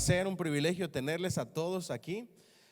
placer, un privilegio tenerles a todos aquí,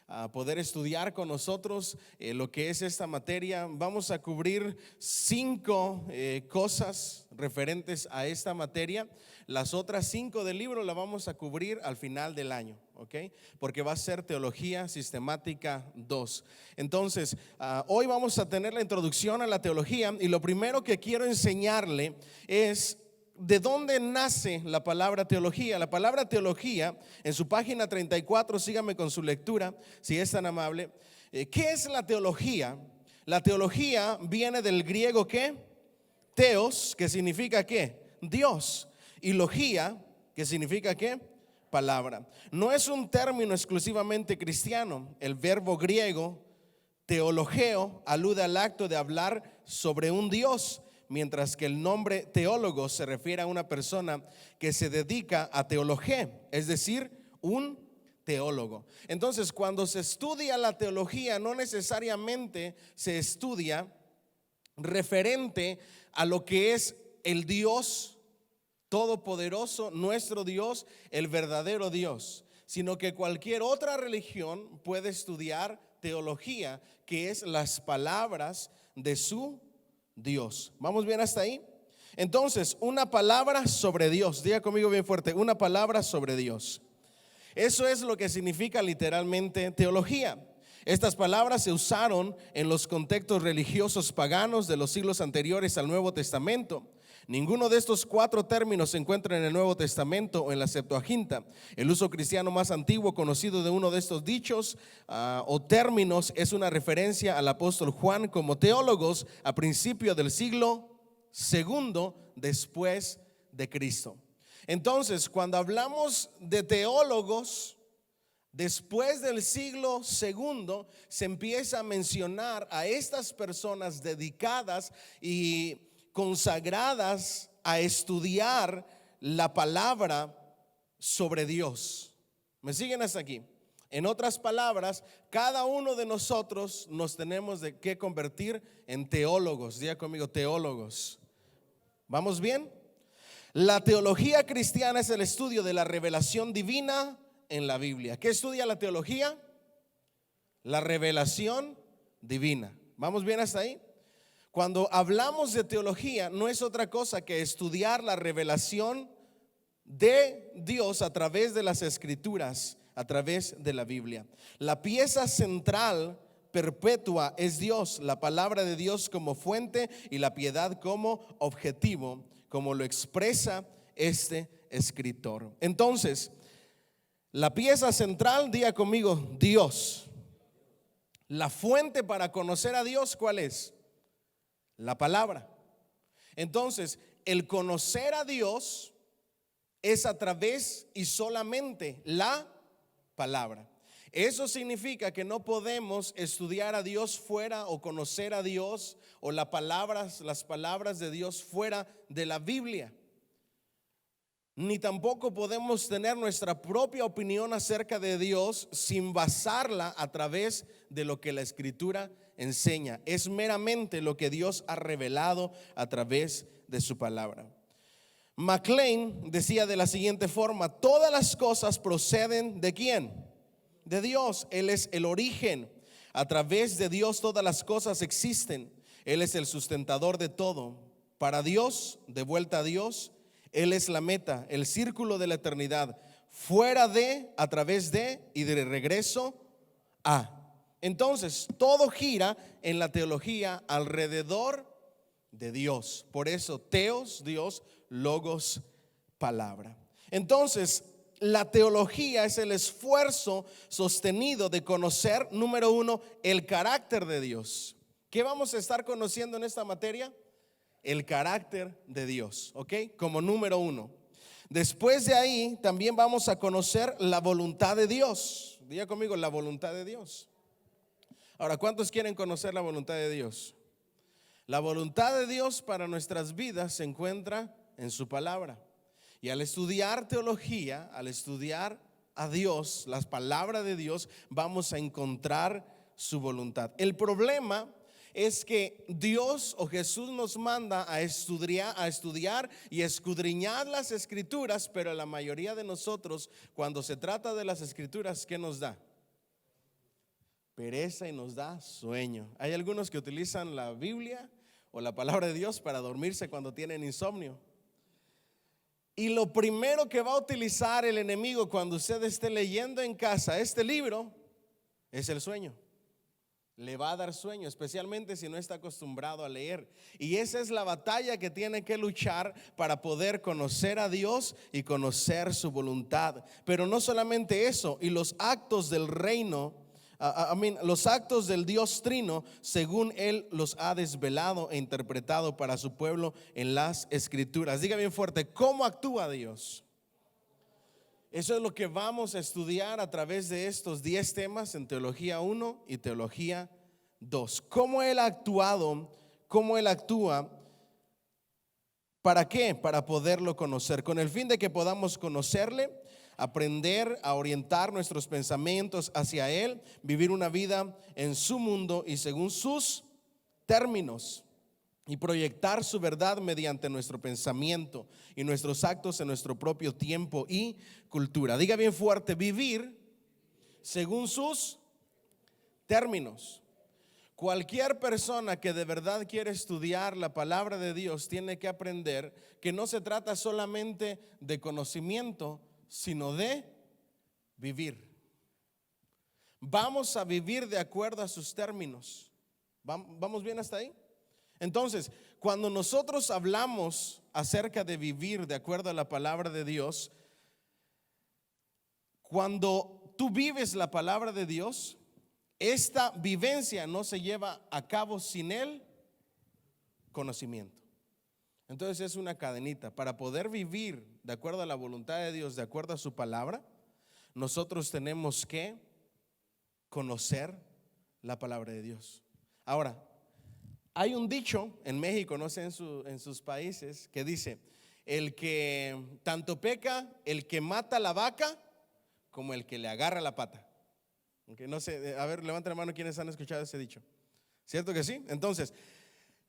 a poder estudiar con nosotros lo que es esta materia. Vamos a cubrir 5 cosas referentes a esta materia. Las otras 5 del libro la vamos a cubrir al final del año, ¿ok? Porque va a ser Teología Sistemática 2. Entonces, hoy vamos a tener la introducción a la teología, y lo primero que quiero enseñarle es ¿de dónde nace la palabra teología? La palabra teología, en su página 34, sígame con su lectura, si es tan amable. ¿Qué es la teología? La teología viene del griego ¿qué? Teos, que significa ¿qué? Dios. Y logía, que significa ¿qué? Palabra. No es un término exclusivamente cristiano. El verbo griego teologeo alude al acto de hablar sobre un Dios, mientras que el nombre teólogo se refiere a una persona que se dedica a teología, es decir, un teólogo. Entonces, cuando se estudia la teología, no necesariamente se estudia referente a lo que es el Dios todopoderoso, nuestro Dios, el verdadero Dios, sino que cualquier otra religión puede estudiar teología, que es las palabras de su Dios. ¿Vamos bien hasta ahí? Entonces, una palabra sobre Dios. Diga conmigo bien fuerte: una palabra sobre Dios. Eso es lo que significa literalmente teología. Estas palabras se usaron en los contextos religiosos paganos de los siglos anteriores al Nuevo Testamento. Ninguno de estos 4 términos se encuentra en el Nuevo Testamento o en la Septuaginta. El uso cristiano más antiguo conocido de uno de estos dichos o términos es una referencia al apóstol Juan como teólogos a principios del siglo II después de Cristo. Entonces, cuando hablamos de teólogos después del siglo II, se empieza a mencionar a estas personas dedicadas y consagradas a estudiar la palabra sobre Dios. ¿Me siguen hasta aquí? En otras palabras, cada uno de nosotros nos tenemos de que convertir en teólogos. Diga conmigo, teólogos. ¿Vamos bien? La teología cristiana es el estudio de la revelación divina en la Biblia. ¿Qué estudia la teología? La revelación divina. ¿Vamos bien hasta ahí? Cuando hablamos de teología, no es otra cosa que estudiar la revelación de Dios a través de las Escrituras, a través de la Biblia. La pieza central perpetua es Dios, la palabra de Dios como fuente y la piedad como objetivo, como lo expresa este escritor. Entonces, la pieza central, diga conmigo, Dios. La fuente para conocer a Dios, ¿cuál es? La palabra. Entonces, el conocer a Dios es a través y solamente la palabra. Eso significa que no podemos estudiar a Dios fuera o conocer a Dios o las palabras de Dios fuera de la Biblia. Ni tampoco podemos tener nuestra propia opinión acerca de Dios sin basarla a través de lo que la Escritura enseña. Es meramente lo que Dios ha revelado a través de su palabra. McLean decía de la siguiente forma: todas las cosas proceden ¿de quién? De Dios. Él es el origen. A través de Dios todas las cosas existen. Él es el sustentador de todo. Para Dios, de vuelta a Dios, Él es la meta, el círculo de la eternidad, fuera de, a través de y de regreso a. Entonces, todo gira en la teología alrededor de Dios. Por eso, teos, Dios, logos, palabra. Entonces, la teología es el esfuerzo sostenido de conocer, número 1, el carácter de Dios. ¿Qué vamos a estar conociendo en esta materia? El carácter de Dios, ¿ok? Como número 1. Después de ahí también vamos a conocer la voluntad de Dios. Diga conmigo, la voluntad de Dios. Ahora, ¿cuántos quieren conocer la voluntad de Dios? La voluntad de Dios para nuestras vidas se encuentra en su palabra. Y al estudiar teología, al estudiar a Dios, las palabras de Dios, vamos a encontrar su voluntad. El problema es que Dios o Jesús nos manda a estudiar y escudriñar las escrituras, pero la mayoría de nosotros, cuando se trata de las escrituras, ¿qué nos da? Pereza y nos da sueño. Hay algunos que utilizan la Biblia o la palabra de Dios para dormirse cuando tienen insomnio. Y lo primero que va a utilizar el enemigo cuando usted esté leyendo en casa este libro es el sueño. Le va a dar sueño, especialmente si no está acostumbrado a leer. Y esa es la batalla que tiene que luchar para poder conocer a Dios y conocer su voluntad. Pero no solamente eso, y los actos del reino, los actos del Dios Trino, según Él los ha desvelado e interpretado para su pueblo en las Escrituras. Diga bien fuerte, ¿cómo actúa Dios? Eso es lo que vamos a estudiar a través de estos 10 temas en Teología 1 y Teología 2. ¿Cómo Él ha actuado? ¿Cómo Él actúa? ¿Para qué? Para poderlo conocer, con el fin de que podamos conocerle, aprender a orientar nuestros pensamientos hacia Él, vivir una vida en su mundo y según sus términos, y proyectar su verdad mediante nuestro pensamiento y nuestros actos en nuestro propio tiempo y cultura. Diga bien fuerte, vivir según sus términos. Cualquier persona que de verdad quiere estudiar la palabra de Dios tiene que aprender que no se trata solamente de conocimiento, sino de vivir. Vamos a vivir de acuerdo a sus términos. ¿Vamos bien hasta ahí? Entonces, cuando nosotros hablamos acerca de vivir de acuerdo a la palabra de Dios, cuando tú vives la palabra de Dios, esta vivencia no se lleva a cabo sin el conocimiento. Entonces es una cadenita. Para poder vivir de acuerdo a la voluntad de Dios, de acuerdo a su palabra, nosotros tenemos que conocer la palabra de Dios. Ahora, hay un dicho en México, no sé en sus países, que dice: el que tanto peca, el que mata la vaca, como el que le agarra la pata. Okay, no sé, a ver, levanten la mano quienes han escuchado ese dicho. ¿Cierto que sí? Entonces,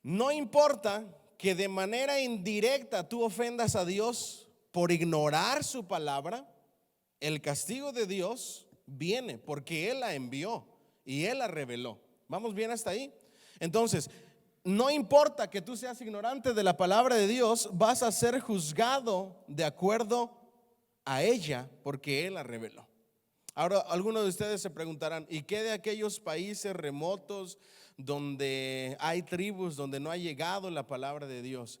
no importa que de manera indirecta tú ofendas a Dios por ignorar su palabra, el castigo de Dios viene porque Él la envió y Él la reveló. ¿Vamos bien hasta ahí? Entonces, no importa que tú seas ignorante de la palabra de Dios, vas a ser juzgado de acuerdo a ella porque Él la reveló. Ahora, algunos de ustedes se preguntarán: ¿y qué de aquellos países remotos donde hay tribus, donde no ha llegado la palabra de Dios?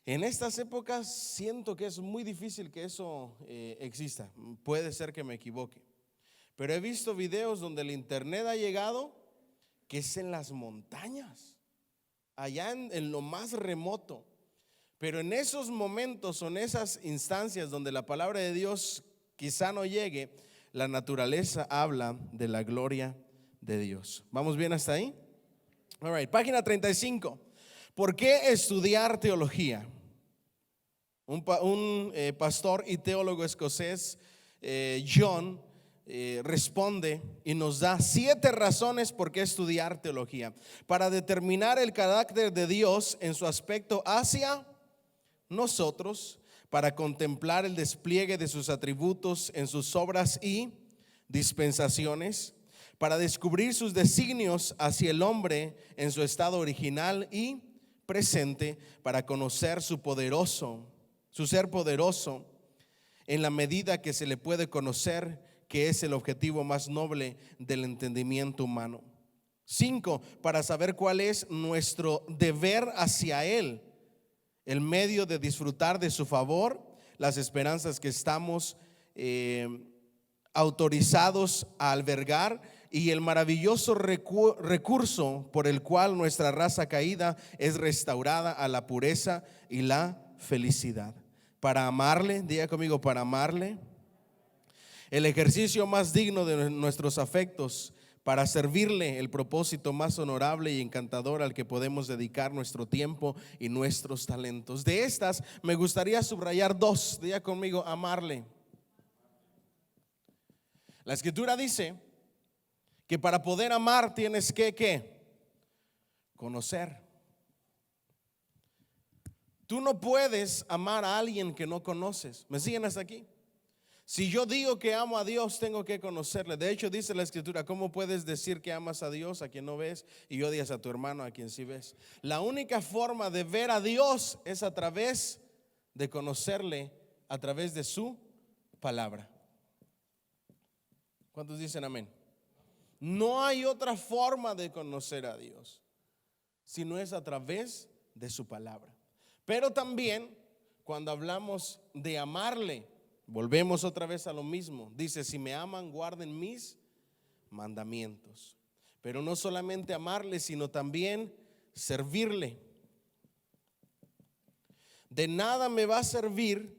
En estas épocas siento que es muy difícil que eso exista. Puede ser que me equivoque, pero he visto videos donde el internet ha llegado, que es en las montañas, allá en lo más remoto. Pero en esos momentos o en esas instancias donde la palabra de Dios quizá no llegue, la naturaleza habla de la gloria de Dios. ¿Vamos bien hasta ahí? All right, página 35. ¿Por qué estudiar teología? Un pastor y teólogo escocés, John, responde y nos da 7 razones por qué estudiar teología: para determinar el carácter de Dios en su aspecto hacia nosotros, para contemplar el despliegue de sus atributos en sus obras y dispensaciones, para descubrir sus designios hacia el hombre en su estado original y presente, para conocer su ser poderoso en la medida que se le puede conocer, que es el objetivo más noble del entendimiento humano. 5, para saber cuál es nuestro deber hacia Él, el medio de disfrutar de su favor, las esperanzas que estamos autorizados a albergar y el maravilloso recurso por el cual nuestra raza caída es restaurada a la pureza y la felicidad. Para amarle, diga conmigo, para amarle, el ejercicio más digno de nuestros afectos, para servirle, el propósito más honorable y encantador al que podemos dedicar nuestro tiempo y nuestros talentos. De estas me gustaría subrayar 2. Diga conmigo, amarle. La escritura dice que para poder amar tienes que ¿qué? conocer. Tú no puedes amar a alguien que no conoces. ¿Me siguen hasta aquí? Si yo digo que amo a Dios, tengo que conocerle. De hecho, dice la Escritura, ¿cómo puedes decir que amas a Dios a quien no ves y odias a tu hermano a quien sí ves? La única forma de ver a Dios es a través de conocerle, a través de su palabra. ¿Cuántos dicen amén? No hay otra forma de conocer a Dios si no es a través de su palabra. Pero también cuando hablamos de amarle, volvemos otra vez a lo mismo. Dice, si me aman, guarden mis mandamientos. Pero no solamente amarle, sino también servirle. De nada me va a servir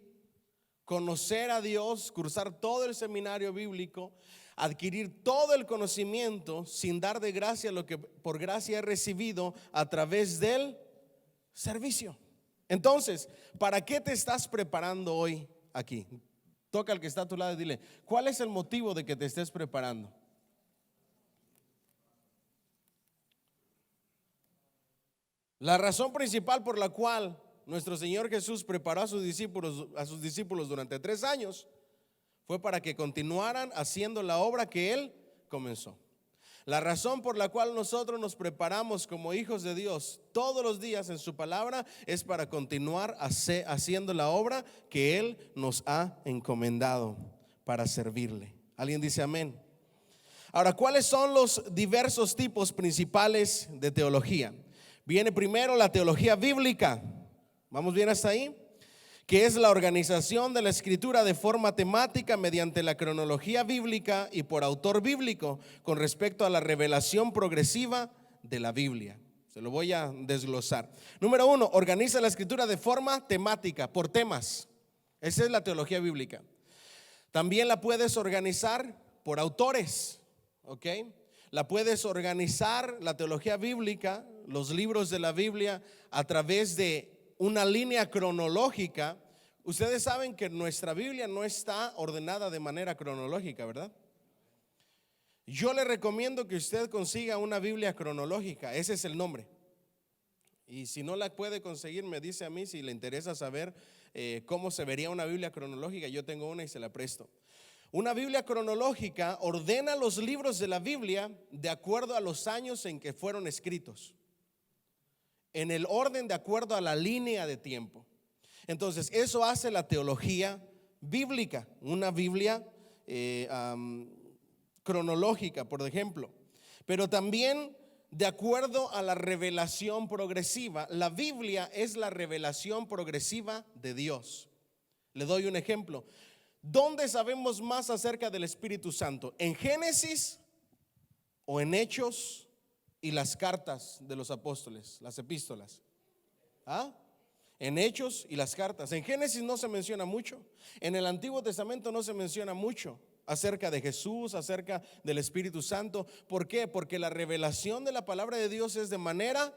conocer a Dios, cursar todo el seminario bíblico, adquirir todo el conocimiento sin dar de gracia lo que por gracia he recibido a través del servicio. Entonces, ¿para qué te estás preparando hoy aquí? Toca al que está a tu lado y dile, ¿cuál es el motivo de que te estés preparando? La razón principal por la cual nuestro Señor Jesús preparó a sus discípulos durante 3 años fue para que continuaran haciendo la obra que Él comenzó. La razón por la cual nosotros nos preparamos como hijos de Dios todos los días en su palabra es para continuar haciendo la obra que Él nos ha encomendado para servirle. ¿Alguien dice amén? Ahora, ¿cuáles son los diversos tipos principales de teología? Viene primero la teología bíblica. ¿Vamos bien hasta ahí? Que es la organización de la escritura de forma temática mediante la cronología bíblica y por autor bíblico con respecto a la revelación progresiva de la Biblia. Se lo voy a desglosar. Número 1, organiza la escritura de forma temática, por temas. Esa es la teología bíblica. También la puedes organizar por autores, ¿ok? La puedes organizar, la teología bíblica, los libros de la Biblia, a través de una línea cronológica. Ustedes saben que nuestra Biblia no está ordenada de manera cronológica, ¿verdad? Yo le recomiendo que usted consiga una Biblia cronológica, ese es el nombre. Y si no la puede conseguir, me dice a mí si le interesa saber cómo se vería una Biblia cronológica. Yo tengo una y se la presto. Una Biblia cronológica ordena los libros de la Biblia de acuerdo a los años en que fueron escritos, en el orden de acuerdo a la línea de tiempo. Entonces, eso hace la teología bíblica, una Biblia cronológica, por ejemplo. Pero también de acuerdo a la revelación progresiva. La Biblia es la revelación progresiva de Dios. Le doy un ejemplo. ¿Dónde sabemos más acerca del Espíritu Santo? ¿En Génesis o en Hechos y las cartas de los apóstoles, las epístolas? En Hechos y las cartas. En Génesis no se menciona mucho. En el Antiguo Testamento no se menciona mucho acerca de Jesús, acerca del Espíritu Santo. ¿Por qué? Porque la revelación de la palabra de Dios es de manera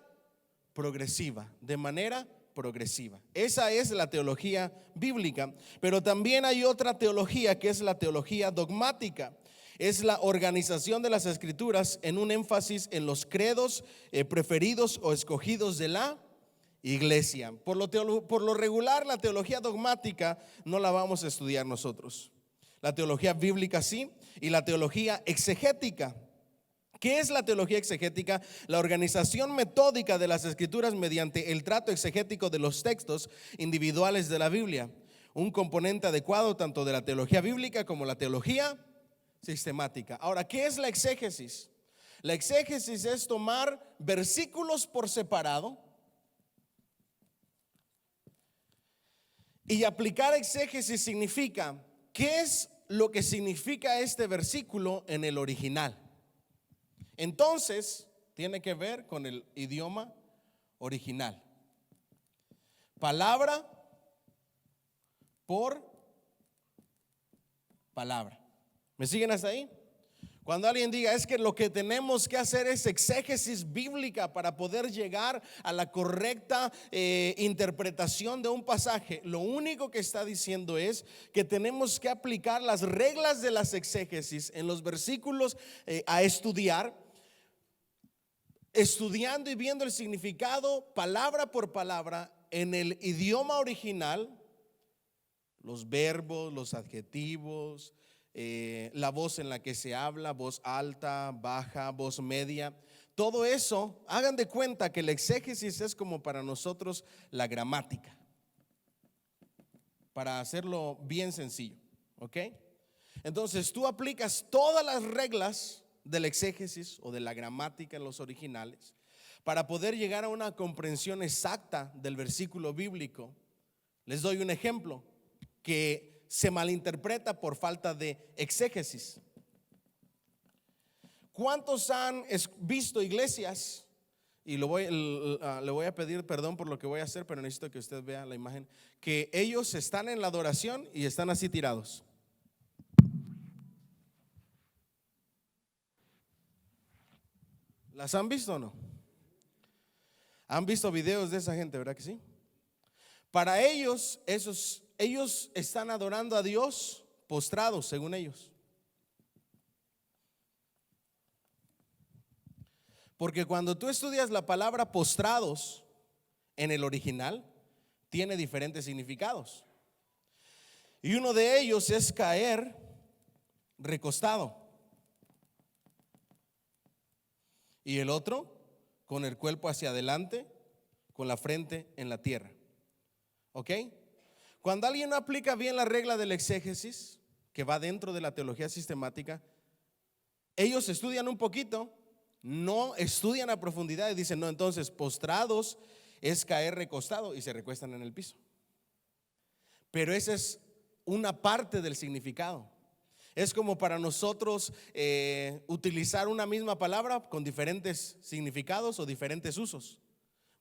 progresiva, de manera progresiva. Esa es la teología bíblica. Pero también hay otra teología que es la teología dogmática. Es la organización de las escrituras en un énfasis en los credos preferidos o escogidos de la iglesia. Por lo regular, la teología dogmática no la vamos a estudiar nosotros. La teología bíblica sí, y la teología exegética. ¿Qué es la teología exegética? La organización metódica de las escrituras mediante el trato exegético de los textos individuales de la Biblia. Un componente adecuado tanto de la teología bíblica como la teología sistemática. Ahora, ¿qué es la exégesis? La exégesis es tomar versículos por separado y aplicar exégesis. Significa, ¿qué es lo que significa este versículo en el original? Entonces, tiene que ver con el idioma original. Palabra por palabra. ¿Me siguen hasta ahí? Cuando alguien diga, es que lo que tenemos que hacer es exégesis bíblica para poder llegar a la correcta interpretación de un pasaje, lo único que está diciendo es que tenemos que aplicar las reglas de las exégesis en los versículos a estudiar estudiando y viendo el significado palabra por palabra en el idioma original, los verbos, los adjetivos, la voz en la que se habla, voz alta, baja, voz media. Todo eso, hagan de cuenta que el exégesis es como para nosotros la gramática, para hacerlo bien sencillo, ¿ok? Entonces tú aplicas todas las reglas del exégesis o de la gramática en los originales para poder llegar a una comprensión exacta del versículo bíblico. Les doy un ejemplo que se malinterpreta por falta de exégesis. ¿Cuántos han visto iglesias? Y le voy a pedir perdón por lo que voy a hacer, pero necesito que usted vea la imagen, que ellos están en la adoración y están así tirados. ¿Las han visto o no? ¿Han visto videos de esa gente, verdad que sí? Para ellos, ellos están adorando a Dios postrados, según ellos. Porque cuando tú estudias la palabra postrados en el original, tiene diferentes significados. Y uno de ellos es caer recostado. Y el otro, con el cuerpo hacia adelante, con la frente en la tierra. ¿Ok? Cuando alguien no aplica bien la regla del exégesis, que va dentro de la teología sistemática, ellos estudian un poquito, no estudian a profundidad y dicen, no, entonces postrados es caer recostado y se recuestan en el piso. Pero esa es una parte del significado. Es como para nosotros utilizar una misma palabra con diferentes significados o diferentes usos.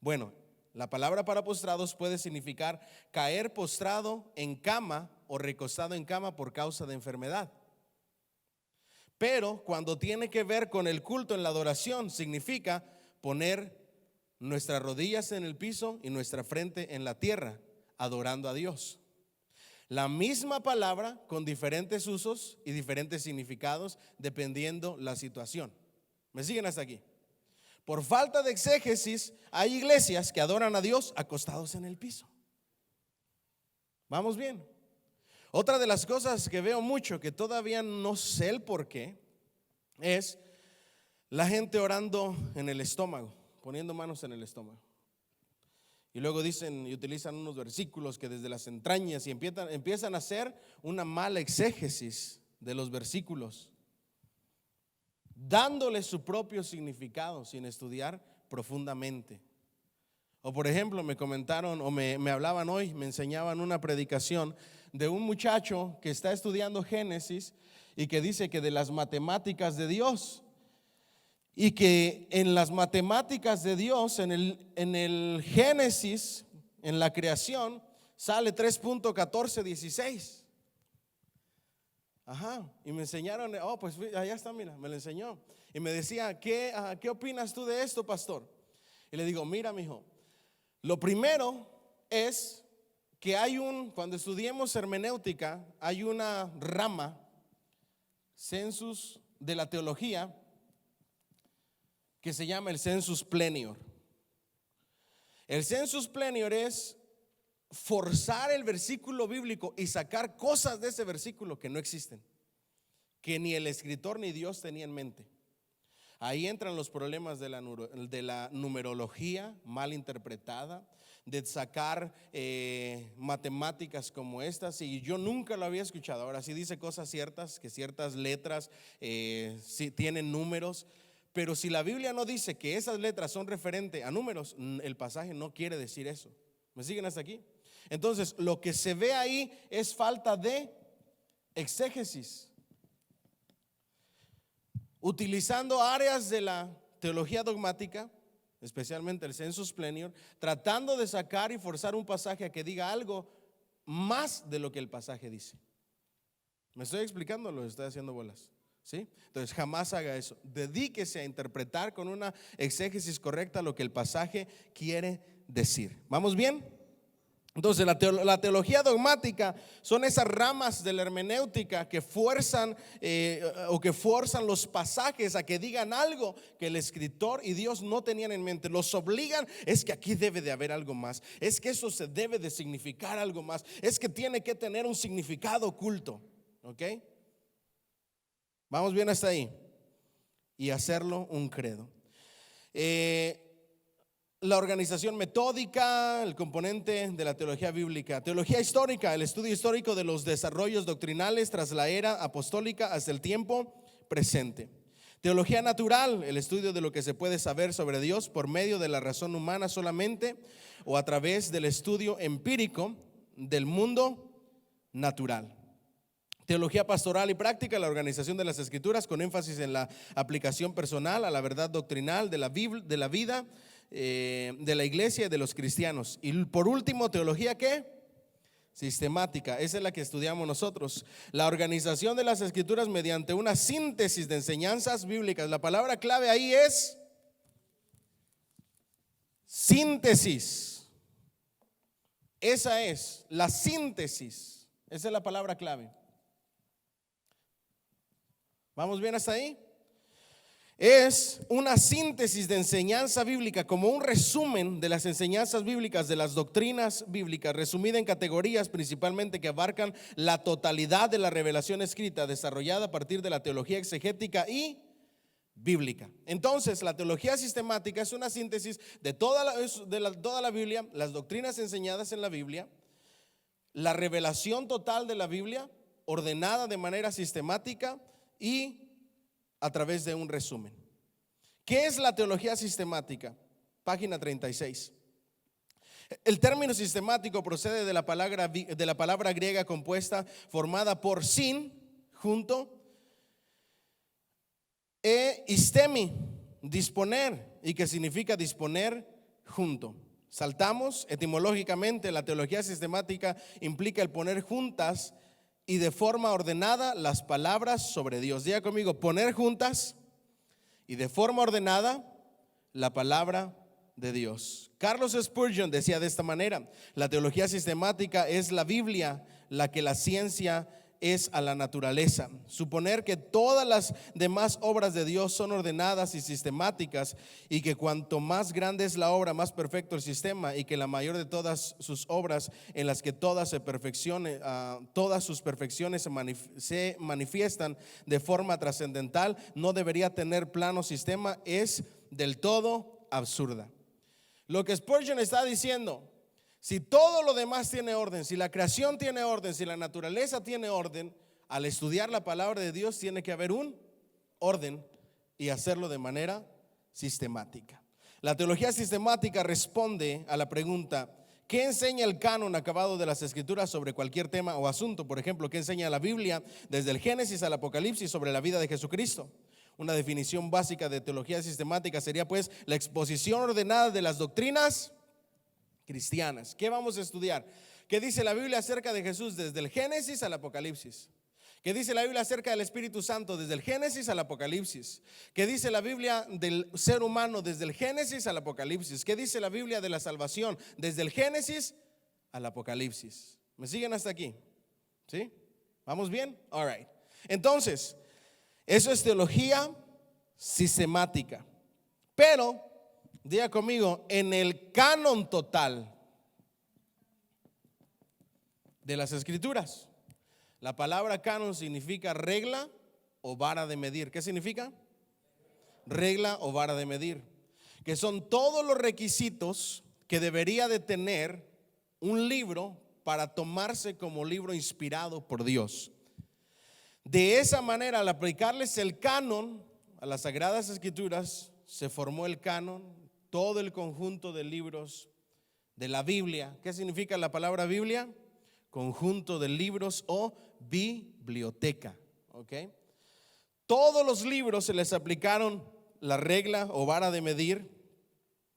Bueno, la palabra para postrados puede significar caer postrado en cama o recostado en cama por causa de enfermedad. Pero cuando tiene que ver con el culto en la adoración, significa poner nuestras rodillas en el piso y nuestra frente en la tierra, adorando a Dios. La misma palabra con diferentes usos y diferentes significados dependiendo la situación. ¿Me siguen hasta aquí? Por falta de exégesis, hay iglesias que adoran a Dios acostados en el piso. ¿Vamos bien? Otra de las cosas que veo mucho, que todavía no sé el por qué, es la gente orando en el estómago, poniendo manos en el estómago. Y luego dicen y utilizan unos versículos que desde las entrañas y empiezan a hacer una mala exégesis de los versículos, dándole su propio significado sin estudiar profundamente. O por ejemplo, me comentaron o me hablaban hoy, me enseñaban una predicación de un muchacho que está estudiando Génesis y que dice que de las matemáticas de Dios, y que en las matemáticas de Dios, en el Génesis, en la creación, sale 3.1416. Ajá, y me enseñaron, pues allá está, mira, me lo enseñó. Y me decía, ¿qué opinas tú de esto, pastor? Y le digo, mira, mijo, lo primero es que cuando estudiemos hermenéutica, hay una rama, sensus de la teología, que se llama el sensus plenior. El sensus plenior es forzar el versículo bíblico y sacar cosas de ese versículo que no existen, que ni el escritor ni Dios tenía en mente. Ahí entran los problemas de la numerología mal interpretada, de sacar matemáticas como estas, y yo nunca lo había escuchado. Ahora sí dice cosas ciertas, que ciertas letras sí tienen números, pero si la Biblia no dice que esas letras son referentes a números, el pasaje no quiere decir eso. ¿Me siguen hasta aquí? Entonces, lo que se ve ahí es falta de exégesis, utilizando áreas de la teología dogmática, especialmente el sensus plenior, tratando de sacar y forzar un pasaje a que diga algo más de lo que el pasaje dice. ¿Me estoy explicando? Lo estoy haciendo bolas, ¿sí? Entonces jamás haga eso. Dedíquese a interpretar con una exégesis correcta lo que el pasaje quiere decir. ¿Vamos bien? Entonces la teología dogmática son esas ramas de la hermenéutica que fuerzan o que forzan los pasajes a que digan algo que el escritor y Dios no tenían en mente. Los obligan, es que aquí debe de haber algo más, es que eso se debe de significar algo más, es que tiene que tener un significado oculto. ¿Ok? Vamos bien hasta ahí. Y hacerlo un credo. La organización metódica, el componente de la teología bíblica. Teología histórica, el estudio histórico de los desarrollos doctrinales tras la era apostólica hasta el tiempo presente. Teología natural, el estudio de lo que se puede saber sobre Dios por medio de la razón humana solamente o a través del estudio empírico del mundo natural. Teología pastoral y práctica, la organización de las escrituras con énfasis en la aplicación personal a la verdad doctrinal de la vida de la iglesia y de los cristianos. Y por último, teología ¿qué? Sistemática. Esa es la que estudiamos nosotros. La organización de las escrituras mediante una síntesis de enseñanzas bíblicas. La palabra clave ahí es síntesis. Esa es la síntesis. Esa es la palabra clave. ¿Vamos bien hasta ahí? Es una síntesis de enseñanza bíblica, como un resumen de las enseñanzas bíblicas, de las doctrinas bíblicas, resumida en categorías principalmente que abarcan la totalidad de la revelación escrita, desarrollada a partir de la teología exegética y bíblica. Entonces, la teología sistemática es una síntesis de toda la Biblia, las doctrinas enseñadas en la Biblia, la revelación total de la Biblia, ordenada de manera sistemática y a través de un resumen. ¿Qué es la teología sistemática? Página 36. El término sistemático procede de la palabra griega compuesta formada por sin, junto, e istemi, disponer, y que significa disponer junto. Saltamos etimológicamente. La teología sistemática implica el poner juntas y de forma ordenada las palabras sobre Dios. Diga conmigo, poner juntas y de forma ordenada la palabra de Dios. Carlos Spurgeon decía de esta manera: la teología sistemática es la Biblia la que la ciencia es a la naturaleza. Suponer que todas las demás obras de Dios son ordenadas y sistemáticas, y que cuanto más grande es la obra, más perfecto el sistema, y que la mayor de todas sus obras, en las que todas sus perfecciones se manifiestan de forma trascendental, no debería tener plano sistema, es del todo absurda. Lo que Spurgeon está diciendo: si todo lo demás tiene orden, si la creación tiene orden, si la naturaleza tiene orden, al estudiar la palabra de Dios tiene que haber un orden y hacerlo de manera sistemática. La teología sistemática responde a la pregunta: ¿qué enseña el canon acabado de las escrituras sobre cualquier tema o asunto? Por ejemplo, ¿qué enseña la Biblia desde el Génesis al Apocalipsis sobre la vida de Jesucristo? Una definición básica de teología sistemática sería pues la exposición ordenada de las doctrinas cristianas. ¿Qué vamos a estudiar? ¿Qué dice la Biblia acerca de Jesús desde el Génesis al Apocalipsis? ¿Qué dice la Biblia acerca del Espíritu Santo desde el Génesis al Apocalipsis? ¿Qué dice la Biblia del ser humano desde el Génesis al Apocalipsis? ¿Qué dice la Biblia de la salvación desde el Génesis al Apocalipsis? ¿Me siguen hasta aquí? ¿Sí? ¿Vamos bien? All right. Entonces, eso es teología sistemática. Pero diga conmigo, en el canon total de las escrituras, la palabra canon significa regla o vara de medir. ¿Qué significa? Regla o vara de medir, que son todos los requisitos que debería de tener un libro para tomarse como libro inspirado por Dios. De esa manera, al aplicarles el canon a las sagradas escrituras, se formó el canon, todo el conjunto de libros de la Biblia. ¿Qué significa la palabra Biblia? Conjunto de libros o biblioteca. ¿Ok? Todos los libros se les aplicaron la regla o vara de medir,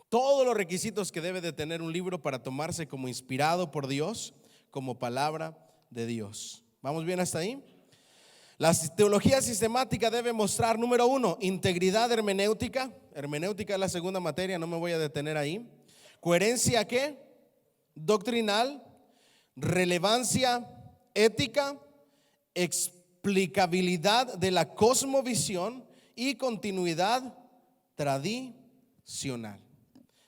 todos los requisitos que debe de tener un libro para tomarse como inspirado por Dios, como palabra de Dios. ¿Vamos bien hasta ahí? La teología sistemática debe mostrar, número 1, integridad hermenéutica. Hermenéutica es la segunda materia, no me voy a detener ahí. Coherencia, ¿qué? doctrinal, relevancia ética, explicabilidad de la cosmovisión y continuidad tradicional.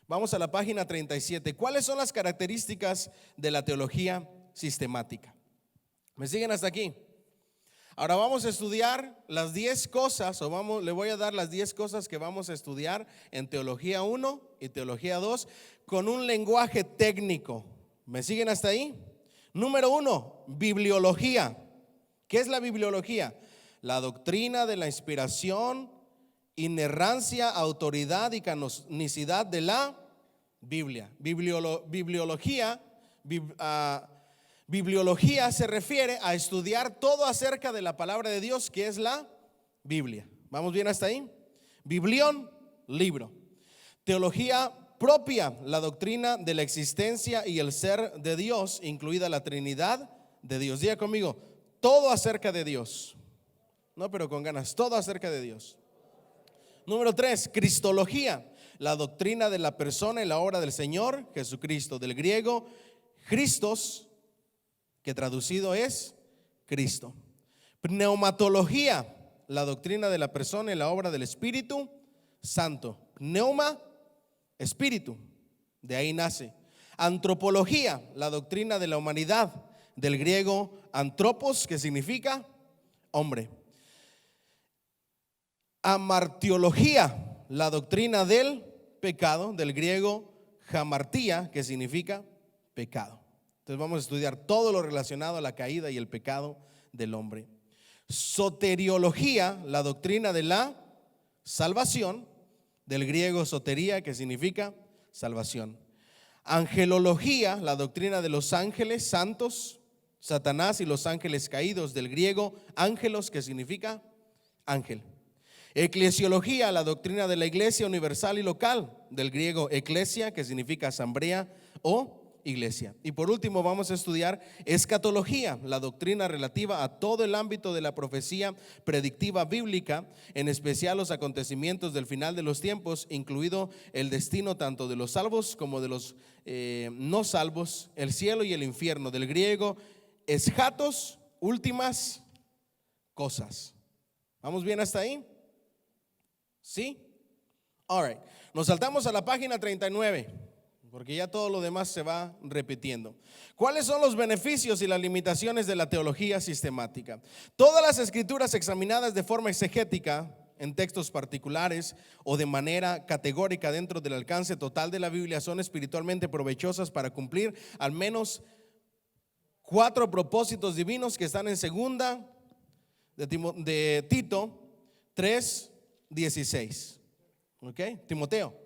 Vamos a la página 37. ¿Cuáles son las características de la teología sistemática? ¿Me siguen hasta aquí? Ahora vamos a estudiar las 10 cosas, le voy a dar las 10 cosas que vamos a estudiar en Teología 1 y Teología 2 con un lenguaje técnico. ¿Me siguen hasta ahí? Número 1, bibliología. ¿Qué es la bibliología? La doctrina de la inspiración, inerrancia, autoridad y canonicidad de la Biblia. Bibliología se refiere a estudiar todo acerca de la palabra de Dios, que es la Biblia. ¿Vamos bien hasta ahí? Biblión, libro. Teología propia, la doctrina de la existencia y el ser de Dios, incluida la Trinidad de Dios. Diga conmigo, todo acerca de Dios. No, pero con ganas, todo acerca de Dios. Número 3, cristología, la doctrina de la persona y la obra del Señor Jesucristo. Del griego, Christos, que traducido es Cristo. Pneumatología, la doctrina de la persona y la obra del Espíritu Santo. Pneuma, espíritu, de ahí nace. Antropología, la doctrina de la humanidad, del griego antropos, que significa hombre. Amartiología, la doctrina del pecado, del griego hamartía, que significa pecado. Entonces vamos a estudiar todo lo relacionado a la caída y el pecado del hombre. Soteriología, la doctrina de la salvación, del griego sotería, que significa salvación. Angelología, la doctrina de los ángeles santos, Satanás y los ángeles caídos, del griego ángelos, que significa ángel. Eclesiología, la doctrina de la iglesia universal y local, del griego eclesia, que significa asamblea o iglesia. Y por último vamos a estudiar escatología, la doctrina relativa a todo el ámbito de la profecía predictiva bíblica, en especial los acontecimientos del final de los tiempos, incluido el destino tanto de los salvos como de los no salvos, el cielo y el infierno, del griego eschatos, últimas cosas. ¿Vamos bien hasta ahí? ¿Sí? All right. Nos saltamos a la página 39. Porque ya todo lo demás se va repitiendo. ¿Cuáles son los beneficios y las limitaciones de la teología sistemática? Todas las escrituras examinadas de forma exegética, en textos particulares o de manera categórica dentro del alcance total de la Biblia, son espiritualmente provechosas para cumplir al menos 4 propósitos divinos que están en segunda de Tito 3:16. ¿Ok? Timoteo.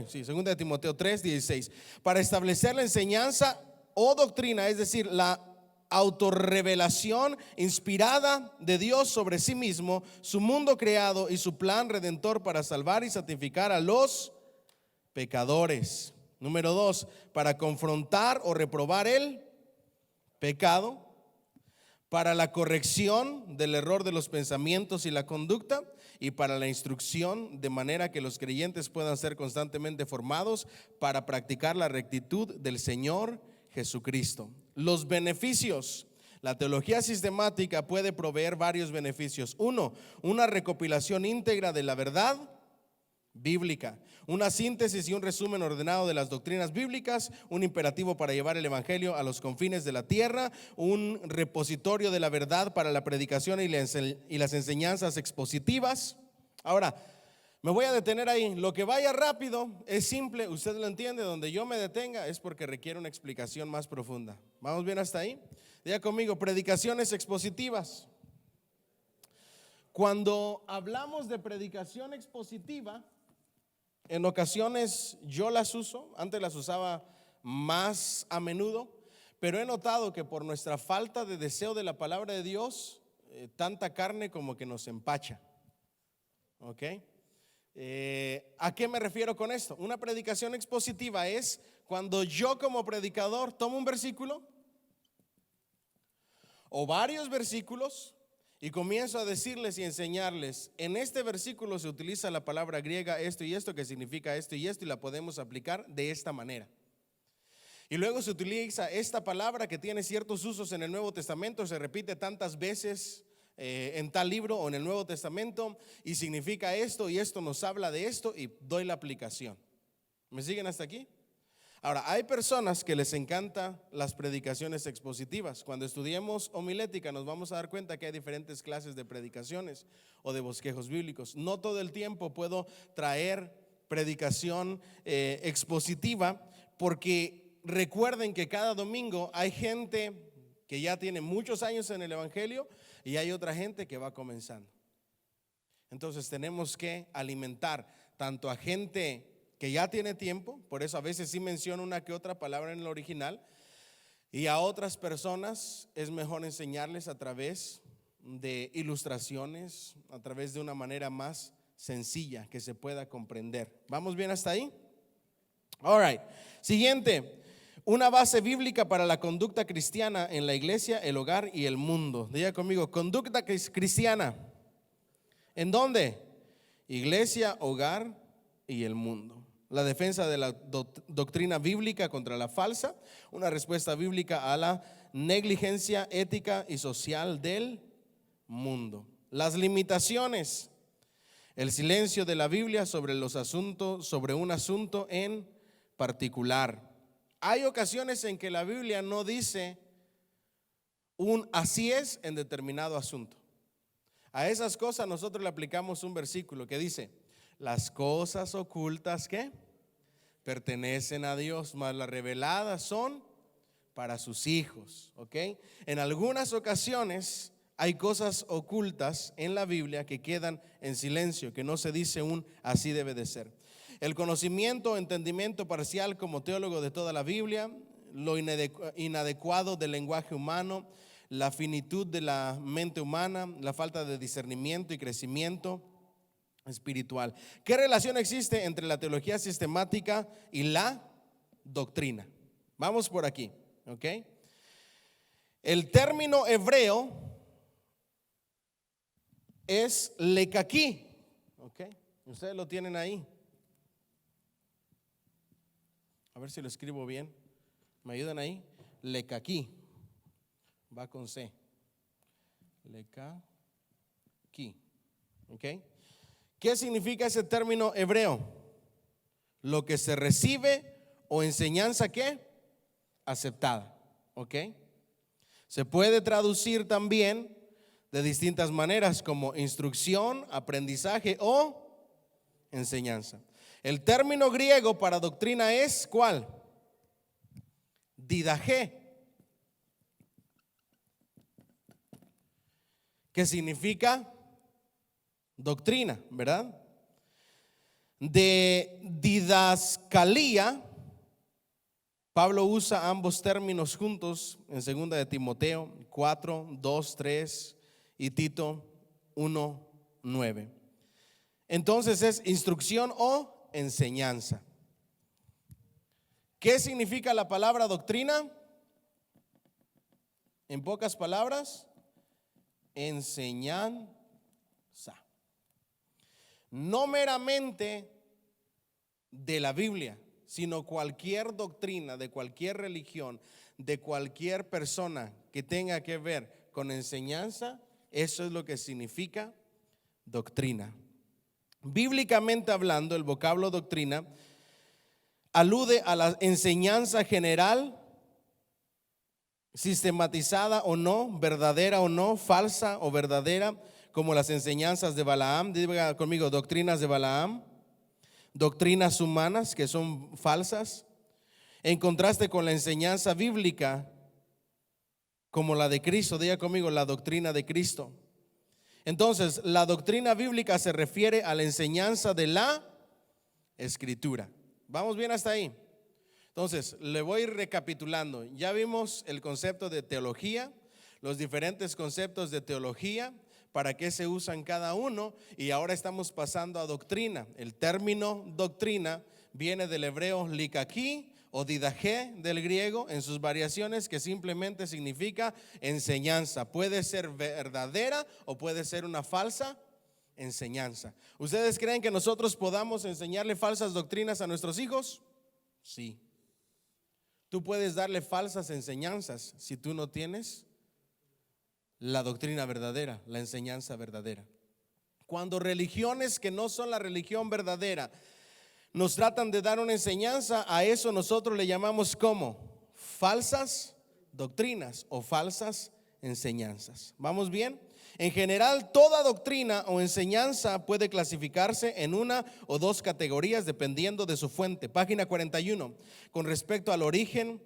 Segunda de Timoteo 3:16. Para establecer la enseñanza o doctrina, es decir, la autorrevelación inspirada de Dios sobre sí mismo, su mundo creado y su plan redentor para salvar y santificar a los pecadores. Número 2, para confrontar o reprobar el pecado, para la corrección del error de los pensamientos y la conducta, y para la instrucción, de manera que los creyentes puedan ser constantemente formados para practicar la rectitud del Señor Jesucristo. Los beneficios. La teología sistemática puede proveer varios beneficios. 1, una recopilación íntegra de la verdad bíblica, una síntesis y un resumen ordenado de las doctrinas bíblicas, un imperativo para llevar el evangelio a los confines de la tierra, un repositorio de la verdad para la predicación y las enseñanzas expositivas. Ahora, me voy a detener ahí. Lo que vaya rápido es simple, usted lo entiende. Donde yo me detenga es porque requiere una explicación más profunda. ¿Vamos bien hasta ahí? Diga conmigo, predicaciones expositivas. Cuando hablamos de predicación expositiva, en ocasiones yo las uso, antes las usaba más a menudo, pero he notado que por nuestra falta de deseo de la palabra de Dios, tanta carne como que nos empacha. ¿Ok? ¿A qué me refiero con esto? Una predicación expositiva es cuando yo como predicador tomo un versículo o varios versículos y comienzo a decirles y enseñarles, en este versículo se utiliza la palabra griega esto y esto, que significa esto y esto, y la podemos aplicar de esta manera. Y luego se utiliza esta palabra que tiene ciertos usos en el Nuevo Testamento, se repite tantas veces en tal libro o en el Nuevo Testamento y significa esto y esto nos habla de esto y doy la aplicación. ¿Me siguen hasta aquí? Ahora, hay personas que les encantan las predicaciones expositivas. Cuando estudiemos homilética nos vamos a dar cuenta que hay diferentes clases de predicaciones o de bosquejos bíblicos. No todo el tiempo puedo traer predicación expositiva, porque recuerden que cada domingo hay gente que ya tiene muchos años en el evangelio y hay otra gente que va comenzando. Entonces tenemos que alimentar tanto a gente que ya tiene tiempo, por eso a veces sí menciono una que otra palabra en el original, y a otras personas es mejor enseñarles a través de ilustraciones, a través de una manera más sencilla que se pueda comprender. ¿Vamos bien hasta ahí? All right. Siguiente, una base bíblica para la conducta cristiana en la iglesia, el hogar y el mundo. Diga conmigo, conducta cristiana. ¿En dónde? Iglesia, hogar y el mundo. La defensa de la doctrina bíblica contra la falsa, una respuesta bíblica a la negligencia ética y social del mundo. Las limitaciones, el silencio de la Biblia sobre los asuntos, sobre un asunto en particular. Hay ocasiones en que la Biblia no dice un así es en determinado asunto. A esas cosas nosotros le aplicamos un versículo que dice: las cosas ocultas que pertenecen a Dios, mas las reveladas son para sus hijos. ¿Ok? En algunas ocasiones hay cosas ocultas en la Biblia que quedan en silencio, que no se dice un así debe de ser. El conocimiento o entendimiento parcial como teólogo de toda la Biblia, lo inadecuado del lenguaje humano, la finitud de la mente humana, la falta de discernimiento y crecimiento espiritual. ¿Qué relación existe entre la teología sistemática y la doctrina? Vamos por aquí, ¿ok? El término hebreo es lekakí, ¿ok? Ustedes lo tienen ahí. A ver si lo escribo bien. ¿Me ayudan ahí? Lekakí. Va con C. Lekakí. ¿Ok? ¿Qué significa ese término hebreo? Lo que se recibe o enseñanza ¿qué? Aceptada. ¿Ok? Se puede traducir también de distintas maneras como instrucción, aprendizaje o enseñanza. El término griego para doctrina es ¿cuál? Didaje, que significa doctrina, ¿verdad? De didascalía, Pablo usa ambos términos juntos en 2 de Timoteo 4, 2, 3 y Tito 1, 9. Entonces es instrucción o enseñanza. ¿Qué significa la palabra doctrina? En pocas palabras, enseñanza. No meramente de la Biblia, sino cualquier doctrina de cualquier religión, de cualquier persona que tenga que ver con enseñanza, eso es lo que significa doctrina. Bíblicamente hablando, el vocablo doctrina alude a la enseñanza general, sistematizada o no, verdadera o no, falsa o verdadera, como las enseñanzas de Balaam. Diga conmigo, doctrinas de Balaam, doctrinas humanas que son falsas, en contraste con la enseñanza bíblica como la de Cristo. Diga conmigo, la doctrina de Cristo. Entonces, la doctrina bíblica se refiere a la enseñanza de la Escritura. ¿Vamos bien hasta ahí? Entonces, le voy recapitulando. Ya vimos el concepto de teología, los diferentes conceptos de teología, para qué se usan cada uno, y ahora estamos pasando a doctrina. El término doctrina viene del hebreo likakí o didaje del griego en sus variaciones, que simplemente significa enseñanza. Puede ser verdadera o puede ser una falsa enseñanza. ¿Ustedes creen que nosotros podamos enseñarle falsas doctrinas a nuestros hijos? Sí. Tú puedes darle falsas enseñanzas si tú no tienes la doctrina verdadera, la enseñanza verdadera. Cuando religiones que no son la religión verdadera nos tratan de dar una enseñanza, a eso nosotros le llamamos como falsas doctrinas o falsas enseñanzas. ¿Vamos bien? En general, toda doctrina o enseñanza puede clasificarse en una o dos categorías dependiendo de su fuente. Página 41, con respecto al origen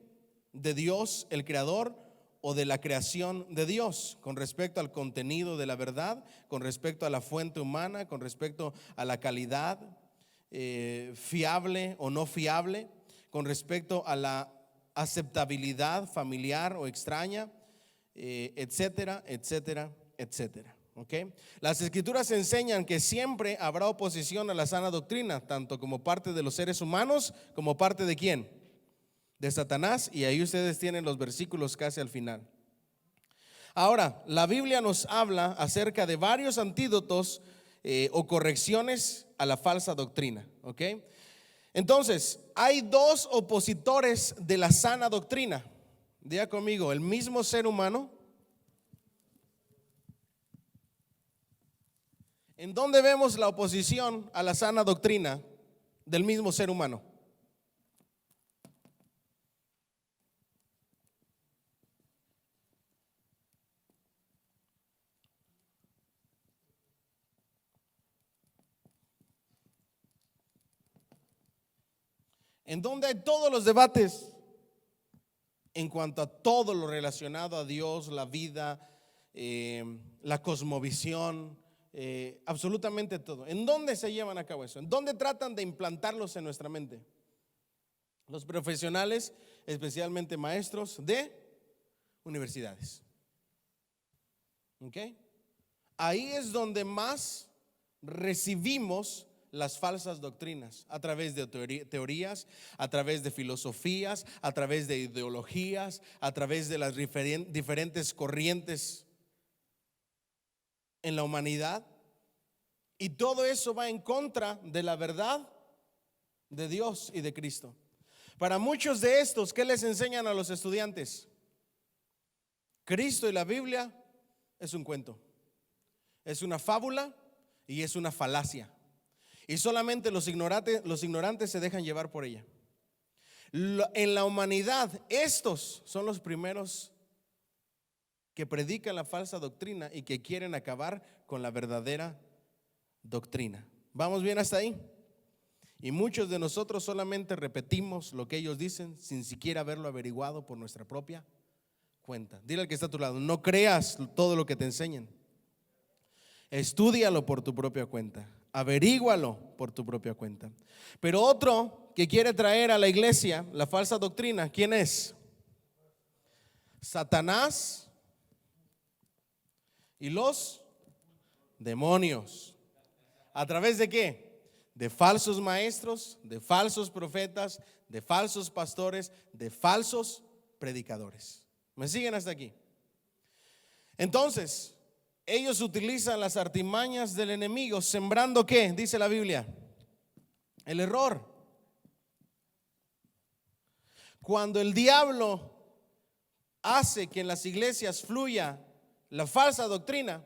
de Dios, el creador, o de la creación de Dios, con respecto al contenido de la verdad, con respecto a la fuente humana, con respecto a la calidad, fiable o no fiable, con respecto a la aceptabilidad familiar o extraña, etcétera, etcétera, etcétera. ¿Okay? Las escrituras enseñan que siempre habrá oposición a la sana doctrina, tanto como parte de los seres humanos, como parte de ¿quién? De Satanás, y ahí ustedes tienen los versículos casi al final. Ahora, la Biblia nos habla acerca de varios antídotos o correcciones a la falsa doctrina, ¿ok? Entonces, hay dos opositores de la sana doctrina. Diga conmigo, el mismo ser humano. ¿En dónde vemos la oposición a la sana doctrina del mismo ser humano? En donde hay todos los debates en cuanto a todo lo relacionado a Dios, la vida, la cosmovisión, absolutamente todo. ¿En dónde se llevan a cabo eso? ¿En dónde tratan de implantarlos en nuestra mente? Los profesionales, especialmente maestros de universidades. ¿Ok? Ahí es donde más recibimos las falsas doctrinas, a través de teorías, a través de filosofías, a través de ideologías, a través de las diferentes corrientes en la humanidad. Y todo eso va en contra de la verdad de Dios y de Cristo. Para muchos de estos, ¿qué les enseñan a los estudiantes? Cristo y la Biblia es un cuento, es una fábula y es una falacia. Y solamente los ignorantes se dejan llevar por ella. En la humanidad, estos son los primeros que predican la falsa doctrina y que quieren acabar con la verdadera doctrina. ¿Vamos bien hasta ahí? Y muchos de nosotros solamente repetimos lo que ellos dicen sin siquiera haberlo averiguado por nuestra propia cuenta. Dile al que está a tu lado, no creas todo lo que te enseñan. Estúdialo por tu propia cuenta. Averígualo por tu propia cuenta. Pero otro que quiere traer a la iglesia la falsa doctrina, ¿quién es? Satanás y los demonios. ¿A través de qué? De falsos maestros, de falsos profetas, de falsos pastores, de falsos predicadores. ¿Me siguen hasta aquí? Entonces, ellos utilizan las artimañas del enemigo, sembrando ¿qué? Dice la Biblia, el error. Cuando el diablo hace que en las iglesias fluya la falsa doctrina,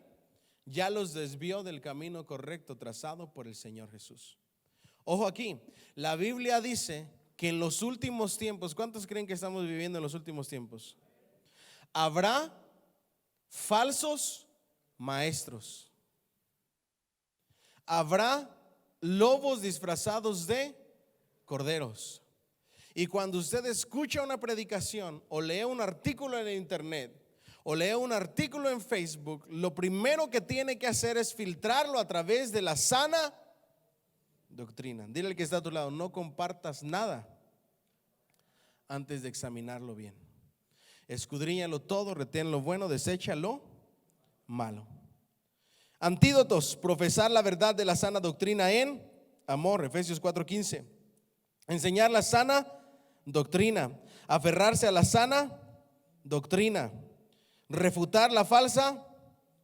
ya los desvió del camino correcto trazado por el Señor Jesús. Ojo aquí, la Biblia dice que en los últimos tiempos, ¿cuántos creen que estamos viviendo en los últimos tiempos? Habrá falsos maestros. Habrá lobos disfrazados de corderos. Y cuando usted escucha una predicación o lee un artículo en el internet o lee un artículo en Facebook, lo primero que tiene que hacer es filtrarlo a través de la sana doctrina. Dile al que está a tu lado, no compartas nada antes de examinarlo bien. Escudriñalo todo, retén lo bueno, desecha lo malo. Antídotos: profesar la verdad de la sana doctrina en amor, Efesios 4:15. Enseñar la sana doctrina, aferrarse a la sana doctrina, refutar la falsa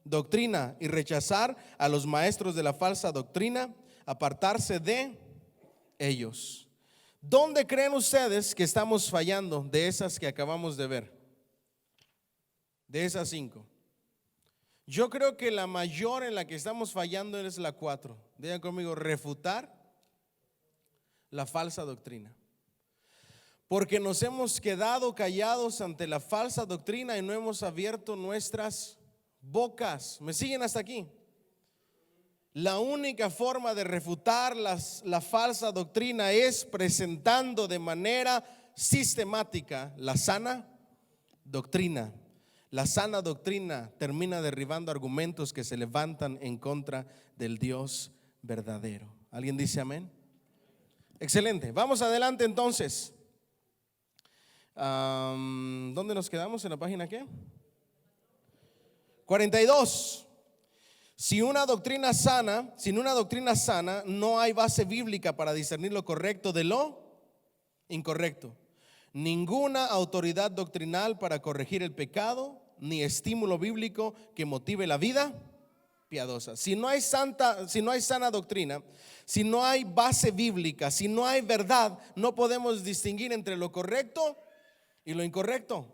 doctrina y rechazar a los maestros de la falsa doctrina, apartarse de ellos. ¿Dónde creen ustedes que estamos fallando de esas que acabamos de ver? De esas 5. Yo creo que la mayor en la que estamos fallando es la 4. Digan conmigo, refutar la falsa doctrina. Porque nos hemos quedado callados ante la falsa doctrina y no hemos abierto nuestras bocas. ¿Me siguen hasta aquí? La única forma de refutar la falsa doctrina es presentando de manera sistemática la sana doctrina. La sana doctrina termina derribando argumentos que se levantan en contra del Dios verdadero. ¿Alguien dice amén? Excelente, vamos adelante entonces. ¿Dónde nos quedamos? ¿En la página qué? 42. Sin una doctrina sana, no hay base bíblica para discernir lo correcto de lo incorrecto. Ninguna autoridad doctrinal para corregir el pecado, ni estímulo bíblico que motive la vida piadosa. Si no hay sana doctrina, si no hay base bíblica, si no hay verdad, no podemos distinguir entre lo correcto y lo incorrecto.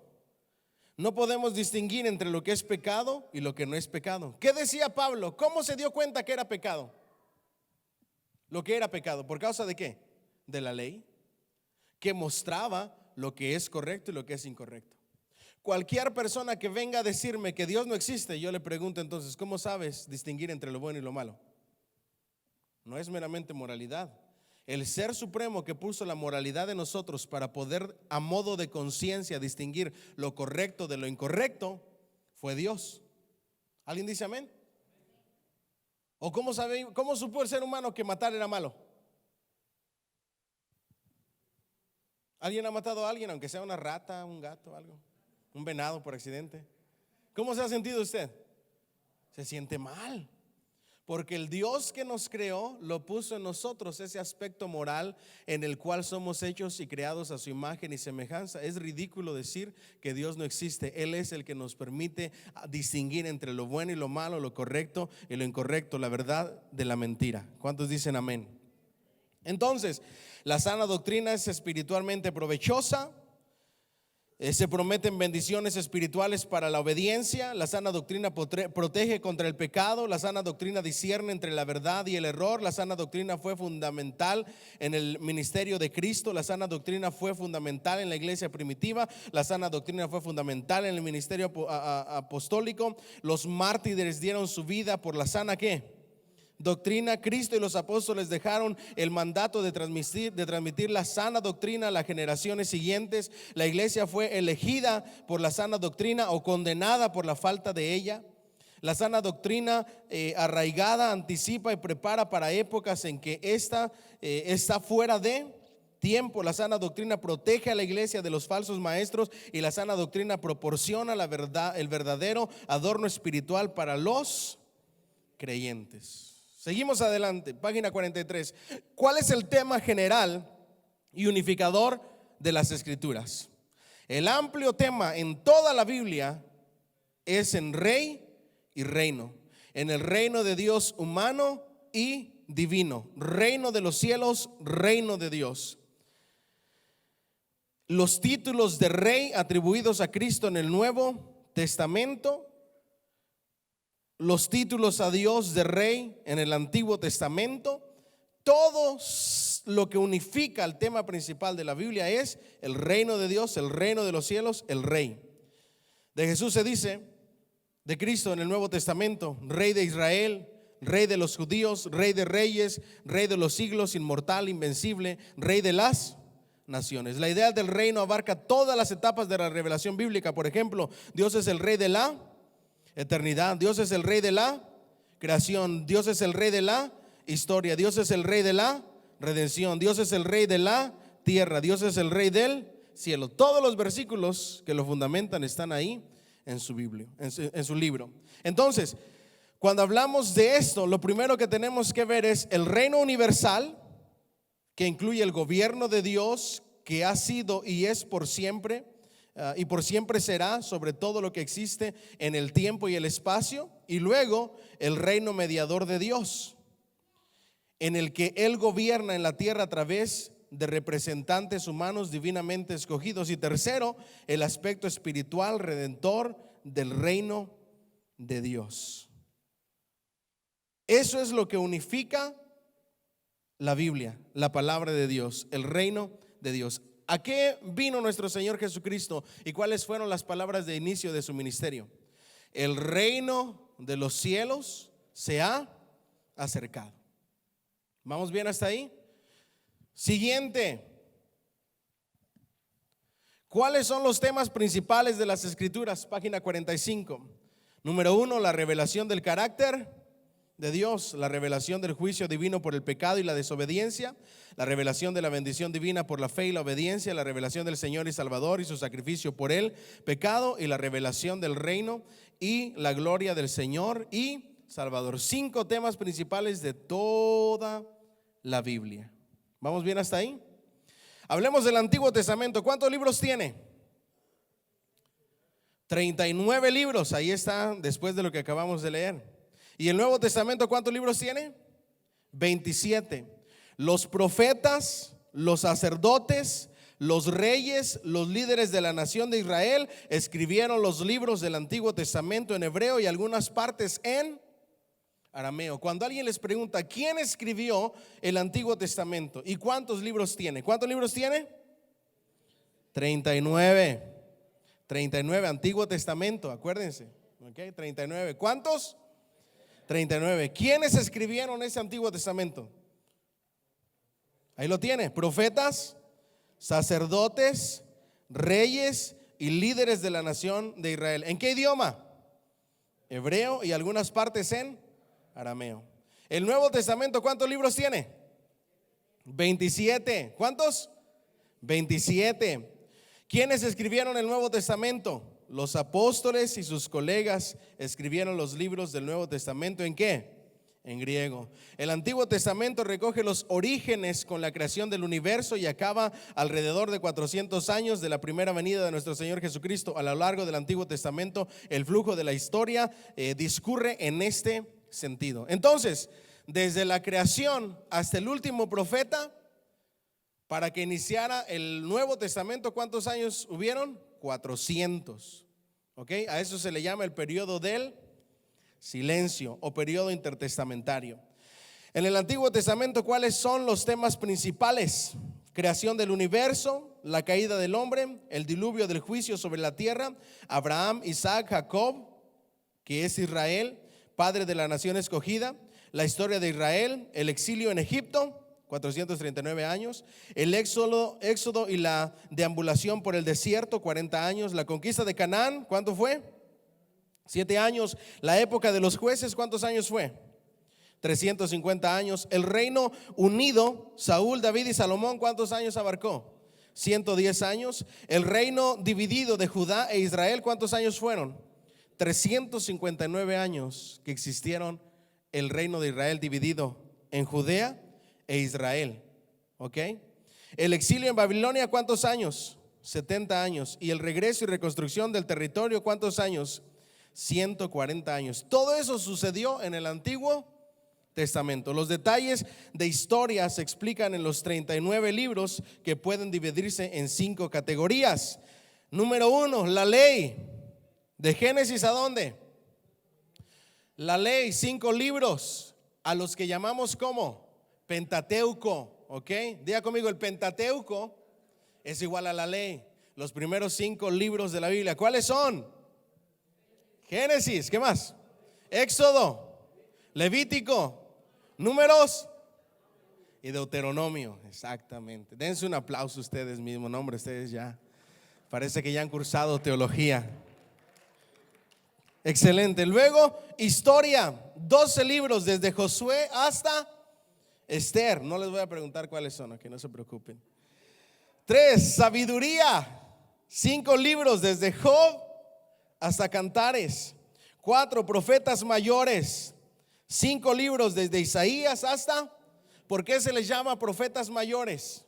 No podemos distinguir entre lo que es pecado y lo que no es pecado. ¿Qué decía Pablo? ¿Cómo se dio cuenta que era pecado? Lo que era pecado, ¿por causa de qué? De la ley, que mostraba lo que es correcto y lo que es incorrecto. Cualquier persona que venga a decirme que Dios no existe, yo le pregunto entonces, ¿cómo sabes distinguir entre lo bueno y lo malo? No es meramente moralidad. El ser supremo que puso la moralidad de nosotros para poder a modo de conciencia distinguir lo correcto de lo incorrecto fue Dios. ¿Alguien dice amén? ¿O cómo supo el ser humano que matar era malo? ¿Alguien ha matado a alguien, aunque sea una rata, un gato, algo? Un venado por accidente. ¿Cómo se ha sentido usted? Se siente mal. Porque el Dios que nos creó lo puso en nosotros, ese aspecto moral en el cual somos hechos y creados a su imagen y semejanza. Es ridículo decir que Dios no existe. Él es el que nos permite distinguir entre lo bueno y lo malo, lo correcto y lo incorrecto, la verdad de la mentira. ¿Cuántos dicen amén? Entonces, la sana doctrina es espiritualmente provechosa. Se prometen bendiciones espirituales para la obediencia. La sana doctrina protege contra el pecado. La sana doctrina discierne entre la verdad y el error. La sana doctrina fue fundamental en el ministerio de Cristo. La sana doctrina fue fundamental en la iglesia primitiva. La sana doctrina fue fundamental en el ministerio apostólico. Los mártires dieron su vida por la sana ¿qué? Doctrina. Cristo y los apóstoles dejaron el mandato de transmitir la sana doctrina a las generaciones siguientes. La iglesia fue elegida por la sana doctrina o condenada por la falta de ella. La sana doctrina arraigada anticipa y prepara para épocas en que esta está fuera de tiempo. La sana doctrina protege a la iglesia de los falsos maestros y la sana doctrina proporciona la verdad, el verdadero adorno espiritual para los creyentes. Seguimos adelante, página 43. ¿Cuál es el tema general y unificador de las Escrituras? El amplio tema en toda la Biblia es en rey y reino, en el reino de Dios humano y divino, reino de los cielos, reino de Dios. Los títulos de rey atribuidos a Cristo en el Nuevo Testamento, los títulos a Dios de rey en el Antiguo Testamento, todo lo que unifica el tema principal de la Biblia es el reino de Dios, el reino de los cielos, el rey. De Jesús se dice, de Cristo en el Nuevo Testamento, rey de Israel, rey de los judíos, rey de reyes, rey de los siglos, inmortal, invencible, rey de las naciones. La idea del reino abarca todas las etapas de la revelación bíblica. Por ejemplo, Dios es el rey de la eternidad, Dios es el rey de la creación, Dios es el rey de la historia, Dios es el rey de la redención, Dios es el rey de la tierra, Dios es el rey del cielo. Todos los versículos que lo fundamentan están ahí en su Biblia, en su libro. Entonces, cuando hablamos de esto, lo primero que tenemos que ver es el reino universal, que incluye el gobierno de Dios, que ha sido y es por siempre, y por siempre será sobre todo lo que existe en el tiempo y el espacio. Y luego el reino mediador de Dios, en el que Él gobierna en la tierra a través de representantes humanos divinamente escogidos. Y tercero, el aspecto espiritual redentor del reino de Dios. Eso es lo que unifica la Biblia, la palabra de Dios, el reino de Dios. ¿A qué vino nuestro Señor Jesucristo y cuáles fueron las palabras de inicio de su ministerio? El reino de los cielos se ha acercado. ¿Vamos bien hasta ahí? Siguiente. ¿Cuáles son los temas principales de las Escrituras? Página 45. Número 1, la revelación del carácter de Dios, la revelación del juicio divino por el pecado y la desobediencia, la revelación de la bendición divina por la fe y la obediencia, la revelación del Señor y Salvador y su sacrificio por el pecado, y la revelación del reino y la gloria del Señor y Salvador. 5 temas principales de toda la Biblia. ¿Vamos bien hasta ahí? Hablemos del Antiguo Testamento. ¿Cuántos libros tiene? 39 libros. Ahí está, después de lo que acabamos de leer. ¿Y el Nuevo Testamento cuántos libros tiene? 27. Los profetas, los sacerdotes, los reyes, los líderes de la nación de Israel escribieron los libros del Antiguo Testamento en hebreo y algunas partes en arameo. Cuando alguien les pregunta ¿quién escribió el Antiguo Testamento y cuántos libros tiene? ¿Cuántos libros tiene? 39. 39, Antiguo Testamento, acuérdense. ¿Okay? 39. ¿Cuántos? 39. ¿Quiénes escribieron ese Antiguo Testamento? Ahí lo tiene. Profetas, sacerdotes, reyes y líderes de la nación de Israel. ¿En qué idioma? Hebreo y algunas partes en arameo. El Nuevo Testamento, ¿cuántos libros tiene? 27. ¿Cuántos? 27. ¿Quiénes escribieron el Nuevo Testamento? Los apóstoles y sus colegas escribieron los libros del Nuevo Testamento. ¿En qué? En griego. El Antiguo Testamento recoge los orígenes con la creación del universo y acaba alrededor de 400 años de la primera venida de nuestro Señor Jesucristo. A lo largo del Antiguo Testamento, el flujo de la historia discurre en este sentido. Entonces, desde la creación hasta el último profeta, para que iniciara el Nuevo Testamento, ¿cuántos años hubieron? 400. ¿Ok? A eso se le llama el periodo del silencio o periodo intertestamentario. En el Antiguo Testamento, ¿cuáles son los temas principales? Creación del universo, la caída del hombre, el diluvio del juicio sobre la tierra, Abraham, Isaac, Jacob, que es Israel, padre de la nación escogida, la historia de Israel, el exilio en Egipto, 439 años, el éxodo y la deambulación por el desierto, 40 años, la conquista de Canaán, ¿cuánto fue? 7 años, la época de los jueces, ¿cuántos años fue? 350 años, el reino unido, Saúl, David y Salomón, ¿cuántos años abarcó? 110 años, el reino dividido de Judá e Israel, ¿cuántos años fueron? 359 años que existieron el reino de Israel dividido en Judea e Israel. ¿Ok? El exilio en Babilonia, ¿cuántos años? 70 años. Y el regreso y reconstrucción del territorio, ¿cuántos años? 140 años. Todo eso sucedió en el Antiguo Testamento. Los detalles de historia se explican en los 39 libros que pueden dividirse en 5 categorías. Número 1, la ley. ¿De Génesis a dónde? La ley, 5 libros, a los que llamamos ¿cómo? Pentateuco. ¿Ok? Diga conmigo, el Pentateuco es igual a la ley. Los primeros 5 libros de la Biblia, ¿cuáles son? Génesis, ¿qué más? Éxodo, Levítico, Números y Deuteronomio. Exactamente. Dense un aplauso ustedes mismos. No, hombre, ustedes ya parece que ya han cursado teología. Excelente. Luego, historia, 12 libros desde Josué hasta Esther. No les voy a preguntar cuáles son, que no se preocupen. 3, sabiduría, 5 libros desde Job hasta Cantares. 4, profetas mayores, 5 libros desde Isaías hasta. ¿Por qué se les llama profetas mayores?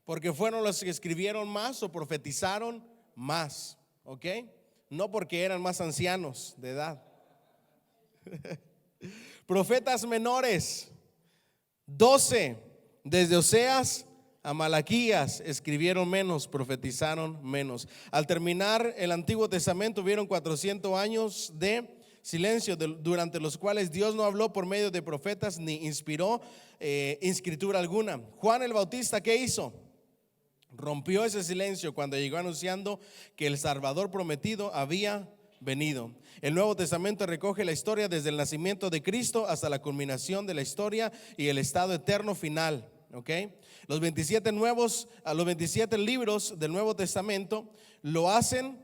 Porque fueron los que escribieron más o profetizaron más. ¿Ok? No porque eran más ancianos de edad. Profetas menores, 12 desde Oseas a Malaquías escribieron menos, profetizaron menos. Al terminar el Antiguo Testamento hubieron 400 años de silencio durante los cuales Dios no habló por medio de profetas ni inspiró escritura alguna. Juan el Bautista, ¿qué hizo? Rompió ese silencio cuando llegó anunciando que el Salvador prometido había venido. El Nuevo Testamento recoge la historia desde el nacimiento de Cristo hasta la culminación de la historia y el estado eterno final. ¿Okay? Los 27 libros del Nuevo Testamento lo hacen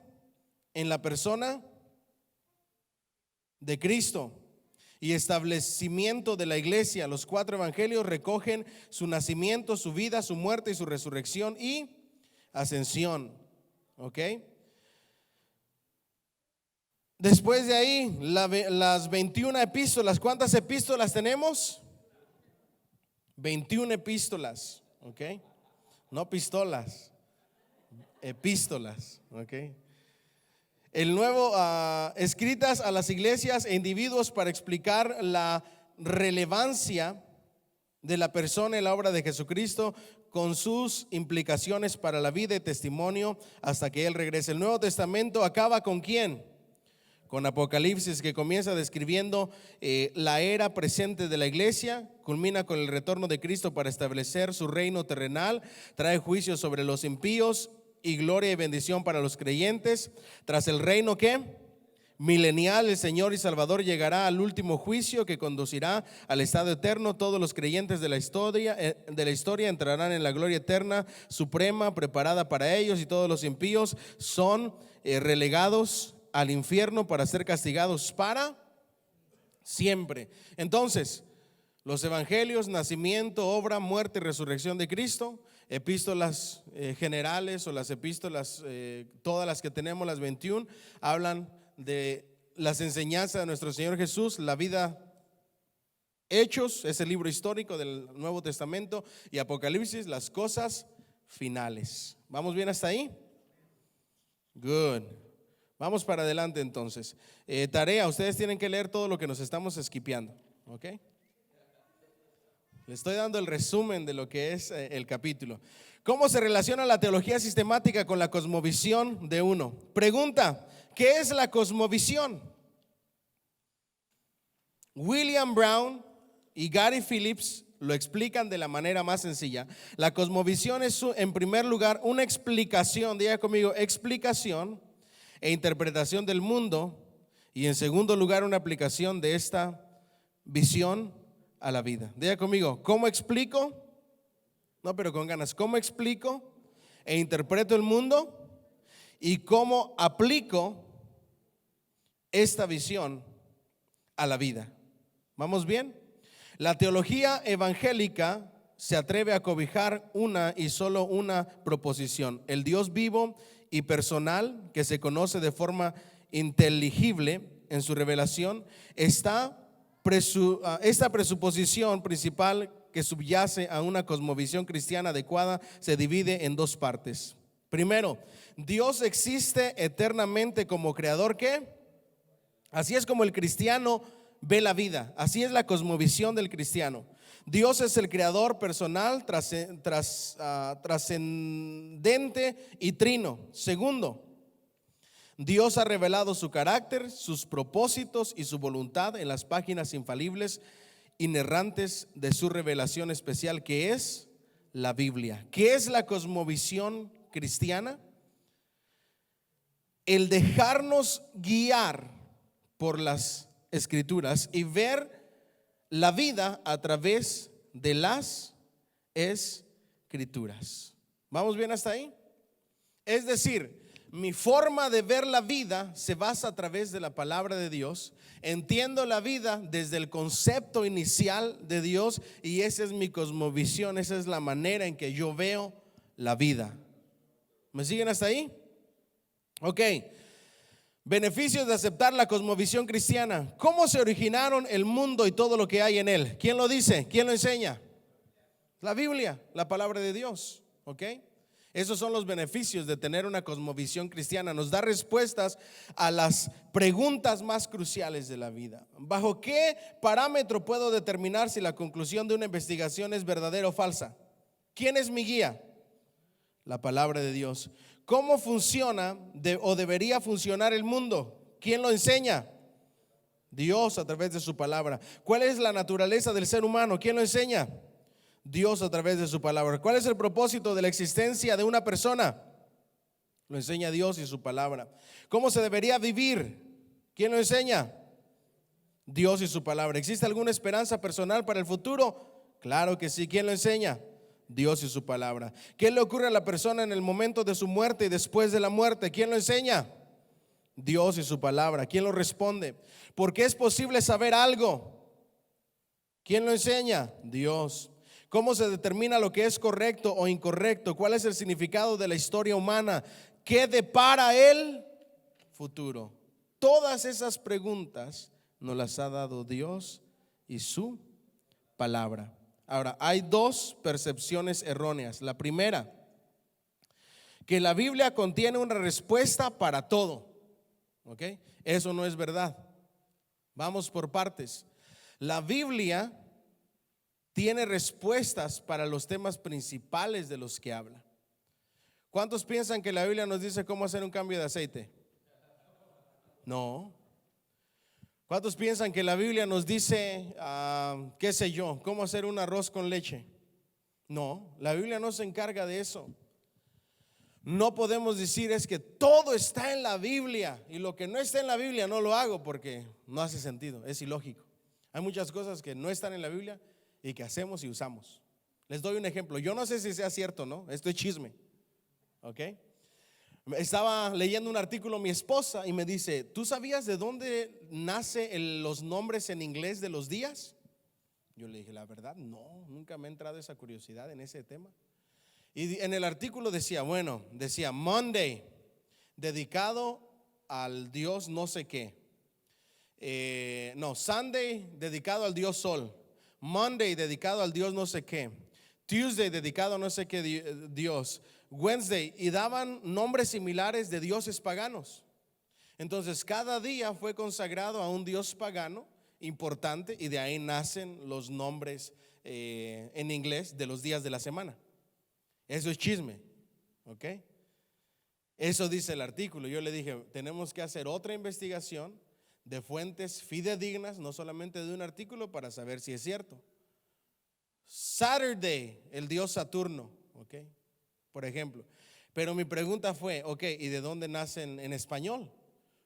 en la persona de Cristo y establecimiento de la iglesia. Los 4 evangelios recogen su nacimiento, su vida, su muerte y su resurrección y ascensión. ¿Ok? Después de ahí, las 21 epístolas. ¿Cuántas epístolas tenemos? 21 epístolas. ¿Ok? No pistolas, epístolas. ¿Ok? El nuevo, escritas a las iglesias e individuos para explicar la relevancia de la persona y la obra de Jesucristo con sus implicaciones para la vida y testimonio hasta que Él regrese. El Nuevo Testamento acaba ¿con quién? Con Apocalipsis, que comienza describiendo la era presente de la iglesia, culmina con el retorno de Cristo para establecer su reino terrenal, trae juicio sobre los impíos y gloria y bendición para los creyentes. Tras el reino ¿qué? Milenial, el Señor y Salvador llegará al último juicio que conducirá al estado eterno. Todos los creyentes de la historia entrarán en la gloria eterna suprema preparada para ellos, y todos los impíos son relegados al infierno para ser castigados para siempre. Entonces, los evangelios, nacimiento, obra, muerte y resurrección de Cristo. Epístolas generales o las epístolas, todas las que tenemos, las 21, hablan de las enseñanzas de nuestro Señor Jesús, la vida. Hechos es el libro histórico del Nuevo Testamento, y Apocalipsis, las cosas finales. ¿Vamos bien hasta ahí? Good. Vamos para adelante entonces. Tarea, ustedes tienen que leer todo lo que nos estamos esquipeando, ¿ok? Le estoy dando el resumen de lo que es el capítulo. ¿Cómo se relaciona la teología sistemática con la cosmovisión de uno? Pregunta, ¿qué es la cosmovisión? William Brown y Gary Phillips lo explican de la manera más sencilla. La cosmovisión es, en primer lugar, una explicación, diga conmigo, explicación e interpretación del mundo, y en segundo lugar, una aplicación de esta visión a la vida. Diga conmigo, ¿cómo explico? No, pero con ganas. ¿Cómo explico e interpreto el mundo? ¿Y cómo aplico esta visión a la vida? ¿Vamos bien? La teología evangélica se atreve a cobijar una y solo una proposición: el Dios vivo y personal, que se conoce de forma inteligible en su revelación. Esta presuposición principal que subyace a una cosmovisión cristiana adecuada se divide en 2 partes. Primero, Dios existe eternamente como creador. ¿Qué? Así es como el cristiano ve la vida, así es la cosmovisión del cristiano. Dios es el creador personal, trascendente y trino. Segundo, Dios ha revelado su carácter, sus propósitos y su voluntad en las páginas infalibles, inerrantes de su revelación especial, que es la Biblia. ¿Qué es la cosmovisión cristiana? El dejarnos guiar por las Escrituras y ver la vida a través de las Escrituras. ¿Vamos bien hasta ahí? Es decir, mi forma de ver la vida se basa a través de la palabra de Dios. Entiendo la vida desde el concepto inicial de Dios, y esa es mi cosmovisión, esa es la manera en que yo veo la vida. ¿Me siguen hasta ahí? Ok. Beneficios de aceptar la cosmovisión cristiana. ¿Cómo se originaron el mundo y todo lo que hay en él? ¿Quién lo dice? ¿Quién lo enseña? La Biblia, la palabra de Dios. ¿Ok? Esos son los beneficios de tener una cosmovisión cristiana. Nos da respuestas a las preguntas más cruciales de la vida. ¿Bajo qué parámetro puedo determinar si la conclusión de una investigación es verdadera o falsa? ¿Quién es mi guía? La palabra de Dios. ¿Cómo funciona o debería funcionar el mundo? ¿Quién lo enseña? Dios a través de su palabra. ¿Cuál es la naturaleza del ser humano? ¿Quién lo enseña? Dios a través de su palabra. ¿Cuál es el propósito de la existencia de una persona? Lo enseña Dios y su palabra. ¿Cómo se debería vivir? ¿Quién lo enseña? Dios y su palabra. ¿Existe alguna esperanza personal para el futuro? Claro que sí. ¿Quién lo enseña? Dios y su palabra. ¿Qué le ocurre a la persona en el momento de su muerte y después de la muerte? ¿Quién lo enseña? Dios y su palabra. ¿Quién lo responde? ¿Por qué es posible saber algo? ¿Quién lo enseña? Dios. ¿Cómo se determina lo que es correcto o incorrecto? ¿Cuál es el significado de la historia humana? ¿Qué depara el futuro? Todas esas preguntas nos las ha dado Dios y su palabra. Ahora, hay dos percepciones erróneas. La primera, que la Biblia contiene una respuesta para todo. ¿Ok? Eso no es verdad. Vamos por partes. La Biblia tiene respuestas para los temas principales de los que habla. ¿Cuántos piensan que la Biblia nos dice cómo hacer un cambio de aceite? No. ¿Cuántos piensan que la Biblia nos dice, qué sé yo, cómo hacer un arroz con leche? No, la Biblia no se encarga de eso. No podemos decir es que todo está en la Biblia y lo que no está en la Biblia no lo hago porque no hace sentido, es ilógico. Hay muchas cosas que no están en la Biblia y que hacemos y usamos. Les doy un ejemplo. Yo no sé si sea cierto, ¿no? Esto es chisme. ¿Ok? Estaba leyendo un artículo mi esposa y me dice, ¿tú sabías de dónde nacen los nombres en inglés de los días? Yo le dije, la verdad, no, nunca me ha entrado esa curiosidad en ese tema. Y en el artículo decía, decía Monday, dedicado al dios no sé qué. Sunday, dedicado al dios sol. Monday, dedicado al dios no sé qué. Tuesday, dedicado a no sé qué dios. Wednesday, y daban nombres similares de dioses paganos. Entonces cada día fue consagrado a un dios pagano importante y de ahí nacen los nombres en inglés de los días de la semana. Eso es chisme, ¿ok? Eso dice el artículo. Yo le dije, tenemos que hacer otra investigación de fuentes fidedignas, no solamente de un artículo, para saber si es cierto. Saturday, el dios Saturno, ¿ok? Por ejemplo. Pero mi pregunta fue, ok, ¿y de dónde nacen en español?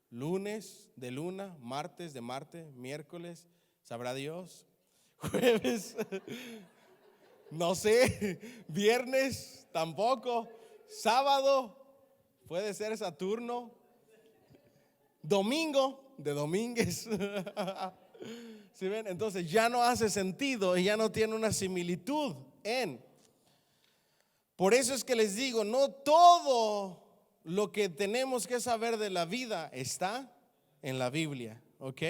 Lunes, de luna, martes, de Marte, miércoles, sabrá Dios, jueves, no sé, viernes, tampoco, sábado, puede ser Saturno, domingo, de Domínguez. ¿Sí ven? Entonces ya no hace sentido y ya no tiene una similitud en. Por eso es que les digo, no todo lo que tenemos que saber de la vida está en la Biblia, ¿ok?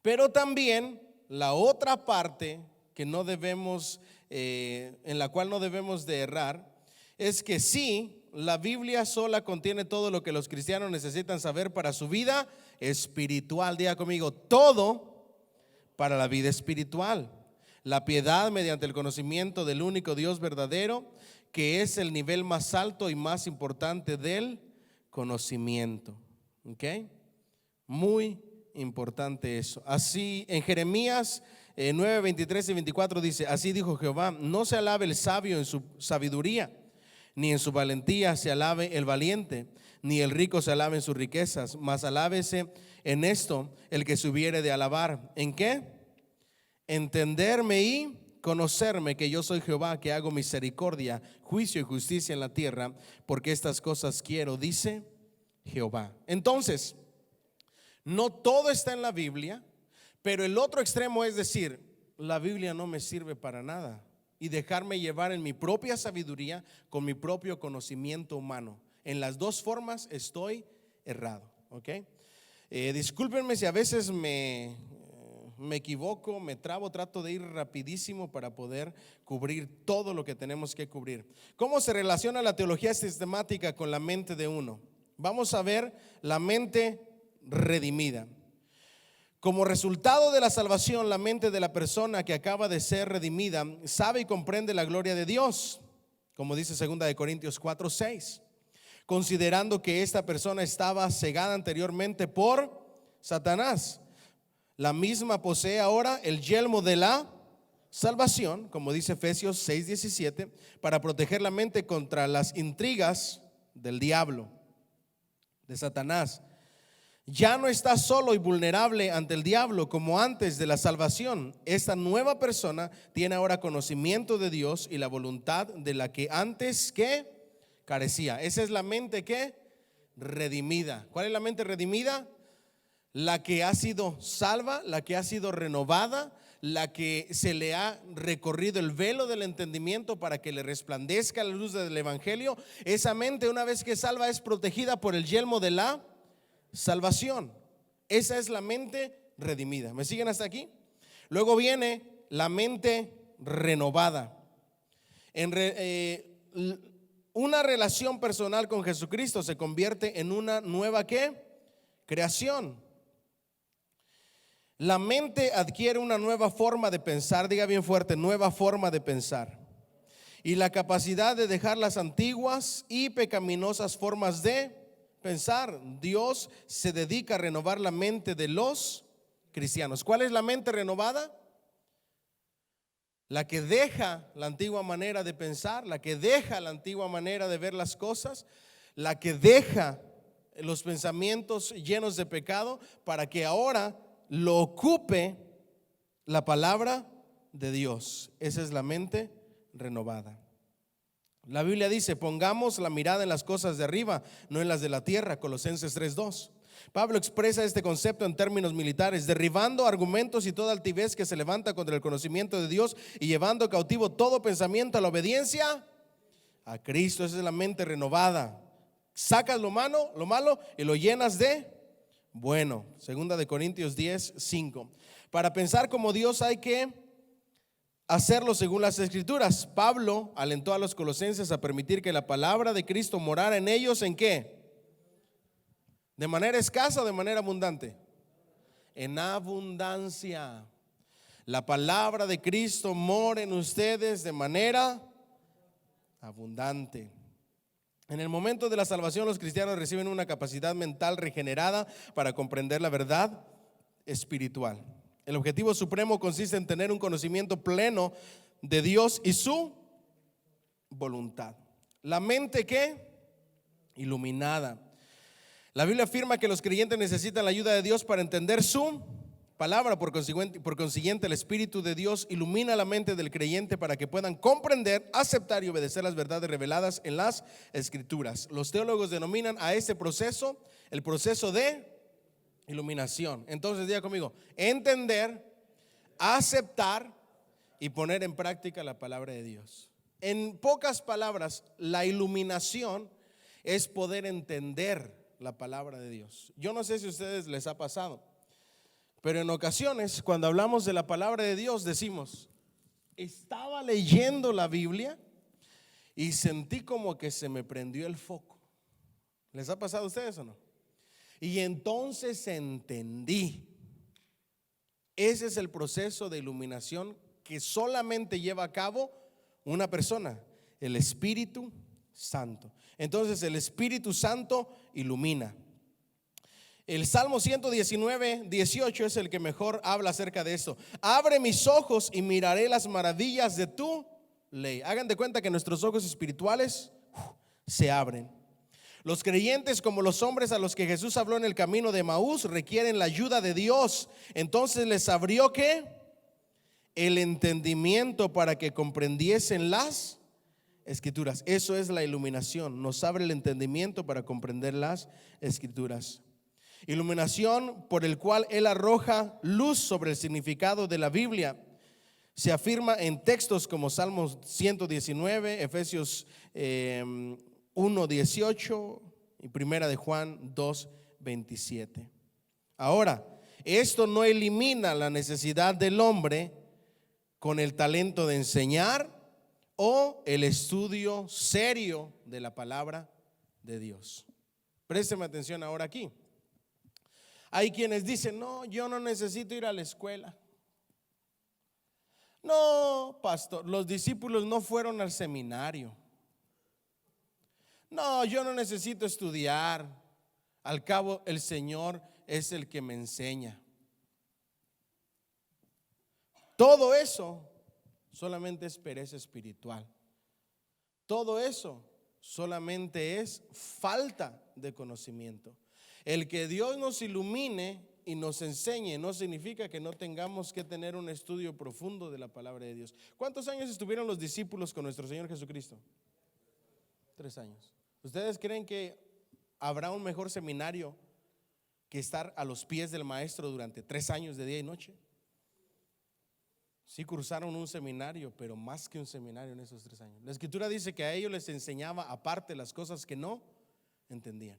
Pero también la otra parte que no debemos, en la cual no debemos de errar, es que sí, la Biblia sola contiene todo lo que los cristianos necesitan saber para su vida espiritual. Diga conmigo, todo para la vida espiritual. La piedad mediante el conocimiento del único Dios verdadero, que es el nivel más alto y más importante del conocimiento. ¿Ok? Muy importante eso. Así en Jeremías 9, 23 y 24 dice, así dijo Jehová, no se alabe el sabio en su sabiduría, ni en su valentía se alabe el valiente, ni el rico se alabe en sus riquezas, mas alábese en esto el que se hubiere de alabar. ¿En qué? Entenderme y conocerme que yo soy Jehová, que hago misericordia, juicio y justicia en la tierra, porque estas cosas quiero, dice Jehová. Entonces, no todo está en la Biblia, pero el otro extremo es decir, la Biblia no me sirve para nada y dejarme llevar en mi propia sabiduría, con mi propio conocimiento humano. En las dos formas estoy errado, ¿ok? Discúlpenme si a veces me equivoco, me trabo, trato de ir rapidísimo para poder cubrir todo lo que tenemos que cubrir. ¿Cómo se relaciona la teología sistemática con la mente de uno? Vamos a ver la mente redimida. Como resultado de la salvación, la mente de la persona que acaba de ser redimida sabe y comprende la gloria de Dios, como dice 2 Corintios 4:6, considerando que esta persona estaba cegada anteriormente por Satanás. La misma posee ahora el yelmo de la salvación, como dice Efesios 6:17, para proteger la mente contra las intrigas del diablo, de Satanás. Ya no está solo y vulnerable ante el diablo como antes de la salvación. Esta nueva persona tiene ahora conocimiento de Dios y la voluntad de la que antes que carecía. Esa es la mente que redimida. ¿Cuál es la mente redimida? La que ha sido salva, la que ha sido renovada, la que se le ha recorrido el velo del entendimiento para que le resplandezca la luz del evangelio. Esa mente, una vez que es salva, es protegida por el yelmo de la salvación. Esa es la mente redimida. ¿Me siguen hasta aquí? Luego viene la mente renovada. Una relación personal con Jesucristo se convierte en una nueva ¿qué? Creación. La mente adquiere una nueva forma de pensar, diga bien fuerte, nueva forma de pensar, y la capacidad de dejar las antiguas y pecaminosas formas de pensar. Dios se dedica a renovar la mente de los cristianos. ¿Cuál es la mente renovada? La que deja la antigua manera de pensar, la que deja la antigua manera de ver las cosas, la que deja los pensamientos llenos de pecado para que ahora lo ocupe la palabra de Dios. Esa es la mente renovada. La Biblia dice: pongamos la mirada en las cosas de arriba, no en las de la tierra. Colosenses 3:2. Pablo expresa este concepto en términos militares: derribando argumentos y toda altivez que se levanta contra el conocimiento de Dios y llevando cautivo todo pensamiento a la obediencia a Cristo. Esa es la mente renovada. Sacas lo malo y lo llenas de bueno. 2 Corintios 10:5. Para pensar como Dios hay que hacerlo según las Escrituras. Pablo alentó a los colosenses a permitir que la palabra de Cristo morara en ellos. ¿En qué? ¿De manera escasa o de manera abundante? En abundancia. La palabra de Cristo mora en ustedes de manera abundante. En el momento de la salvación, los cristianos reciben una capacidad mental regenerada para comprender la verdad espiritual. El objetivo supremo consiste en tener un conocimiento pleno de Dios y su voluntad. La mente ¿qué? Iluminada. La Biblia afirma que los creyentes necesitan la ayuda de Dios para entender su palabra. Por consiguiente, el Espíritu de Dios ilumina la mente del creyente para que puedan comprender, aceptar y obedecer las verdades reveladas en las Escrituras. Los teólogos denominan a este proceso el proceso de iluminación. Entonces diga conmigo: entender, aceptar y poner en práctica la palabra de Dios. En pocas palabras, la iluminación es poder entender la palabra de Dios. Yo no sé si a ustedes les ha pasado, pero en ocasiones cuando hablamos de la palabra de Dios decimos: estaba leyendo la Biblia y sentí como que se me prendió el foco. ¿Les ha pasado a ustedes o no? Y entonces entendí. Ese es el proceso de iluminación que solamente lleva a cabo una persona: el Espíritu Santo. Entonces el Espíritu Santo ilumina. El Salmo 119:18 es el que mejor habla acerca de esto. Abre mis ojos y miraré las maravillas de tu ley. Hagan de cuenta que nuestros ojos espirituales se abren. Los creyentes, como los hombres a los que Jesús habló en el camino de Emaús, requieren la ayuda de Dios. Entonces les abrió ¿qué? El entendimiento para que comprendiesen las Escrituras. Eso es la iluminación. Nos abre el entendimiento para comprender las Escrituras. Iluminación por el cual Él arroja luz sobre el significado de la Biblia. Se afirma en textos como Salmos 119, Efesios 1:18 y Primera de Juan 2:27. Ahora, esto no elimina la necesidad del hombre con el talento de enseñar o el estudio serio de la palabra de Dios. Présteme atención ahora aquí. Hay quienes dicen, no, yo no necesito ir a la escuela. No, pastor, los discípulos no fueron al seminario. No, yo no necesito estudiar. Al cabo, el Señor es el que me enseña. Todo eso solamente es pereza espiritual. Todo eso solamente es falta de conocimiento. El que Dios nos ilumine y nos enseñe no significa que no tengamos que tener un estudio profundo de la palabra de Dios. ¿Cuántos años estuvieron los discípulos con nuestro Señor Jesucristo? 3 años. ¿Ustedes creen que habrá un mejor seminario que estar a los pies del maestro durante 3 años de día y noche? Sí cursaron un seminario, pero más que un seminario en esos 3 años. La Escritura dice que a ellos les enseñaba aparte las cosas que no entendían.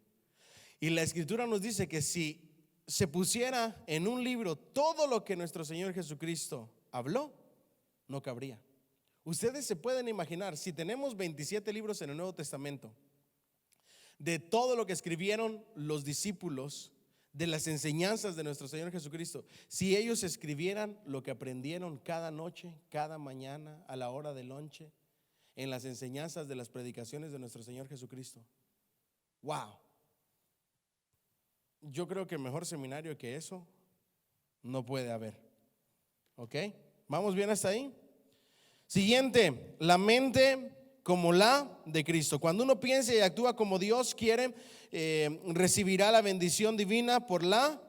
Y la Escritura nos dice que si se pusiera en un libro todo lo que nuestro Señor Jesucristo habló, no cabría. Ustedes se pueden imaginar, si tenemos 27 libros en el Nuevo Testamento, de todo lo que escribieron los discípulos, de las enseñanzas de nuestro Señor Jesucristo, si ellos escribieran lo que aprendieron cada noche, cada mañana, a la hora del lonche, en las enseñanzas de las predicaciones de nuestro Señor Jesucristo, wow. Yo creo que mejor seminario que eso no puede haber. ¿Ok? ¿Vamos bien hasta ahí? Siguiente, la mente como la de Cristo. Cuando uno piensa y actúa como Dios quiere, recibirá la bendición divina por la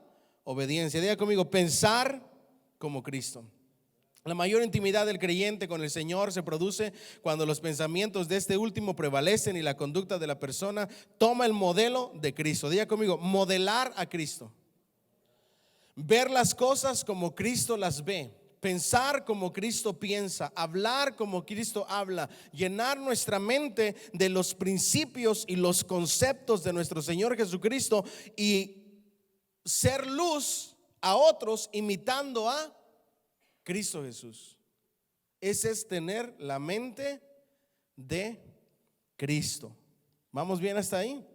obediencia. Diga conmigo, pensar como Cristo. La mayor intimidad del creyente con el Señor se produce cuando los pensamientos de este último prevalecen y la conducta de la persona toma el modelo de Cristo. Diga conmigo, modelar a Cristo. Ver las cosas como Cristo las ve. Pensar como Cristo piensa, hablar como Cristo habla, llenar nuestra mente de los principios y los conceptos de nuestro Señor Jesucristo y ser luz a otros imitando a Cristo Jesús. Ese es tener la mente de Cristo. ¿Vamos bien hasta ahí?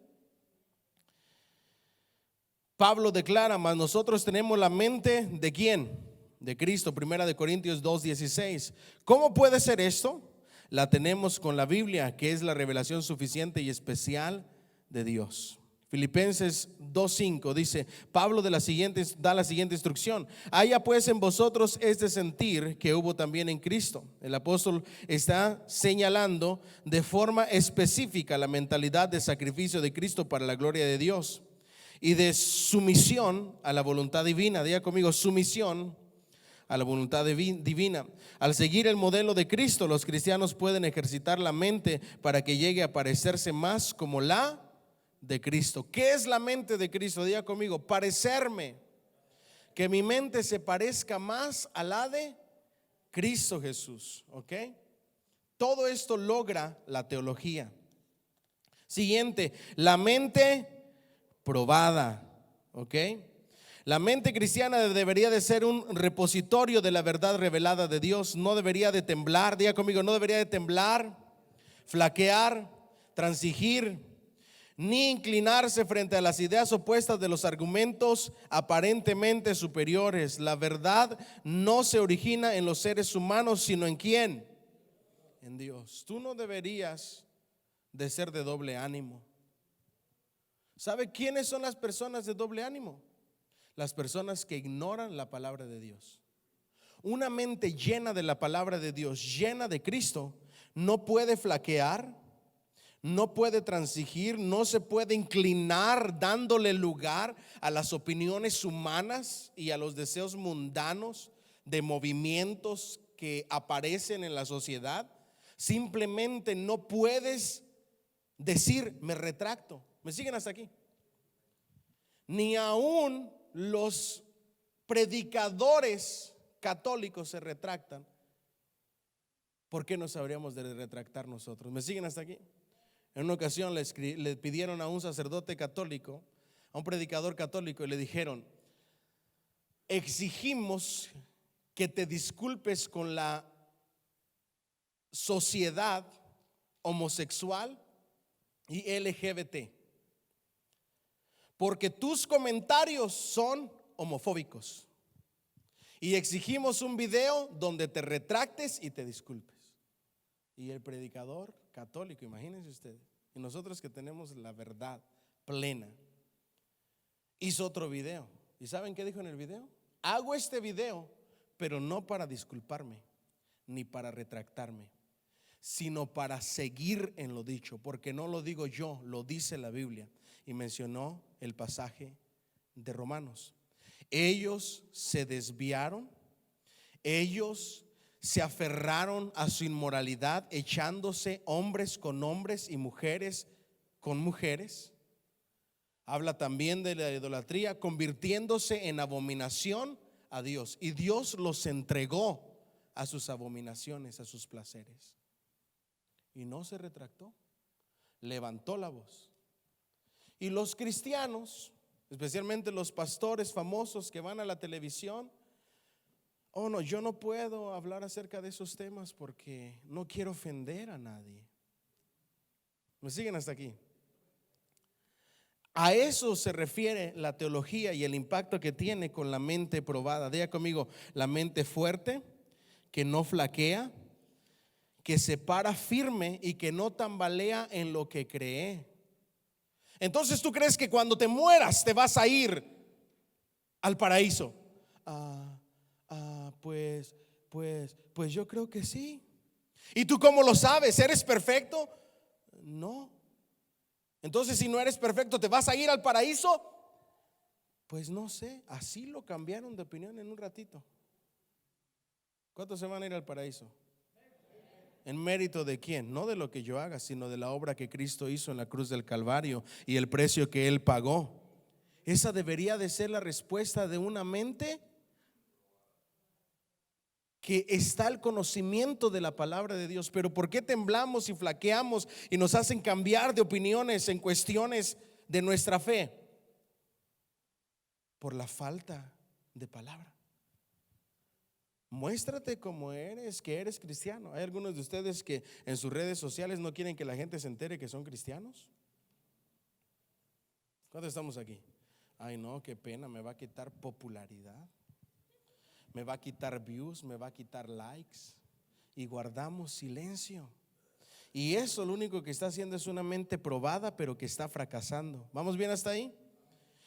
Pablo declara, mas nosotros tenemos la mente de ¿quién? De Cristo. Primera de Corintios 2:16. ¿Cómo puede ser esto? La tenemos con la Biblia, que es la revelación suficiente y especial de Dios. Filipenses 2:5 dice, Pablo da la siguiente instrucción: haya pues en vosotros este sentir que hubo también en Cristo. El apóstol está señalando de forma específica la mentalidad de sacrificio de Cristo para la gloria de Dios y de sumisión a la voluntad divina. Diga conmigo, sumisión a la voluntad divina. Al seguir el modelo de Cristo, los cristianos pueden ejercitar la mente para que llegue a parecerse más como la de Cristo. ¿Qué es la mente de Cristo? Diga conmigo, parecerme, que mi mente se parezca más a la de Cristo Jesús. ¿Ok? Todo esto logra la teología. Siguiente, la mente probada. ¿Ok? La mente cristiana debería de ser un repositorio de la verdad revelada de Dios. No debería de temblar, diga conmigo, no debería de temblar, flaquear, transigir, ni inclinarse frente a las ideas opuestas de los argumentos aparentemente superiores. La verdad no se origina en los seres humanos, sino en ¿quién? En Dios. Tú no deberías de ser de doble ánimo. ¿Sabe quiénes son las personas de doble ánimo? Las personas que ignoran la palabra de Dios. Una mente llena de la palabra de Dios, llena de Cristo, no puede flaquear, no puede transigir, no se puede inclinar dándole lugar a las opiniones humanas y a los deseos mundanos de movimientos que aparecen en la sociedad. Simplemente no puedes decir, me retracto. ¿Me siguen hasta aquí? Ni aún los predicadores católicos se retractan. ¿Por qué nos habríamos de retractar nosotros? ¿Me siguen hasta aquí? En una ocasión le pidieron a un sacerdote católico, a un predicador católico, y le dijeron: exigimos que te disculpes con la sociedad homosexual y LGBT, porque tus comentarios son homofóbicos. Y exigimos un video donde te retractes y te disculpes. Y el predicador católico, imagínense ustedes, y nosotros que tenemos la verdad plena, hizo otro video. ¿Y saben qué dijo en el video? Hago este video, pero no para disculparme, ni para retractarme, sino para seguir en lo dicho, porque no lo digo yo, lo dice la Biblia. Y mencionó el pasaje de Romanos. Ellos se desviaron, ellos se aferraron a su inmoralidad, echándose hombres con hombres y mujeres con mujeres. Habla también de la idolatría, convirtiéndose en abominación a Dios. Y Dios los entregó a sus abominaciones, a sus placeres. Y no se retractó, levantó la voz. Y los cristianos, especialmente los pastores famosos que van a la televisión, oh no, yo no puedo hablar acerca de esos temas porque no quiero ofender a nadie. ¿Me siguen hasta aquí? A eso se refiere la teología y el impacto que tiene con la mente probada. Diga conmigo, la mente fuerte, que no flaquea, que se para firme y que no tambalea en lo que cree. Entonces tú crees que cuando te mueras te vas a ir al paraíso. Pues yo creo que sí. ¿Y tú cómo lo sabes? ¿Eres perfecto? No. Entonces si no eres perfecto, ¿te vas a ir al paraíso? Pues no sé, así lo cambiaron de opinión en un ratito. ¿Cuántos se van a ir al paraíso? ¿En mérito de quién? No de lo que yo haga, sino de la obra que Cristo hizo en la cruz del Calvario y el precio que Él pagó. Esa debería de ser la respuesta de una mente que está al conocimiento de la palabra de Dios. Pero ¿por qué temblamos y flaqueamos y nos hacen cambiar de opiniones en cuestiones de nuestra fe? Por la falta de palabra. Muéstrate como eres, que eres cristiano. Hay algunos de ustedes que en sus redes sociales no quieren que la gente se entere que son cristianos. ¿Cuántos estamos aquí? Ay no, qué pena, me va a quitar popularidad, me va a quitar views, me va a quitar likes. Y guardamos silencio. Y eso lo único que está haciendo es una mente probada, pero que está fracasando. ¿Vamos bien hasta ahí?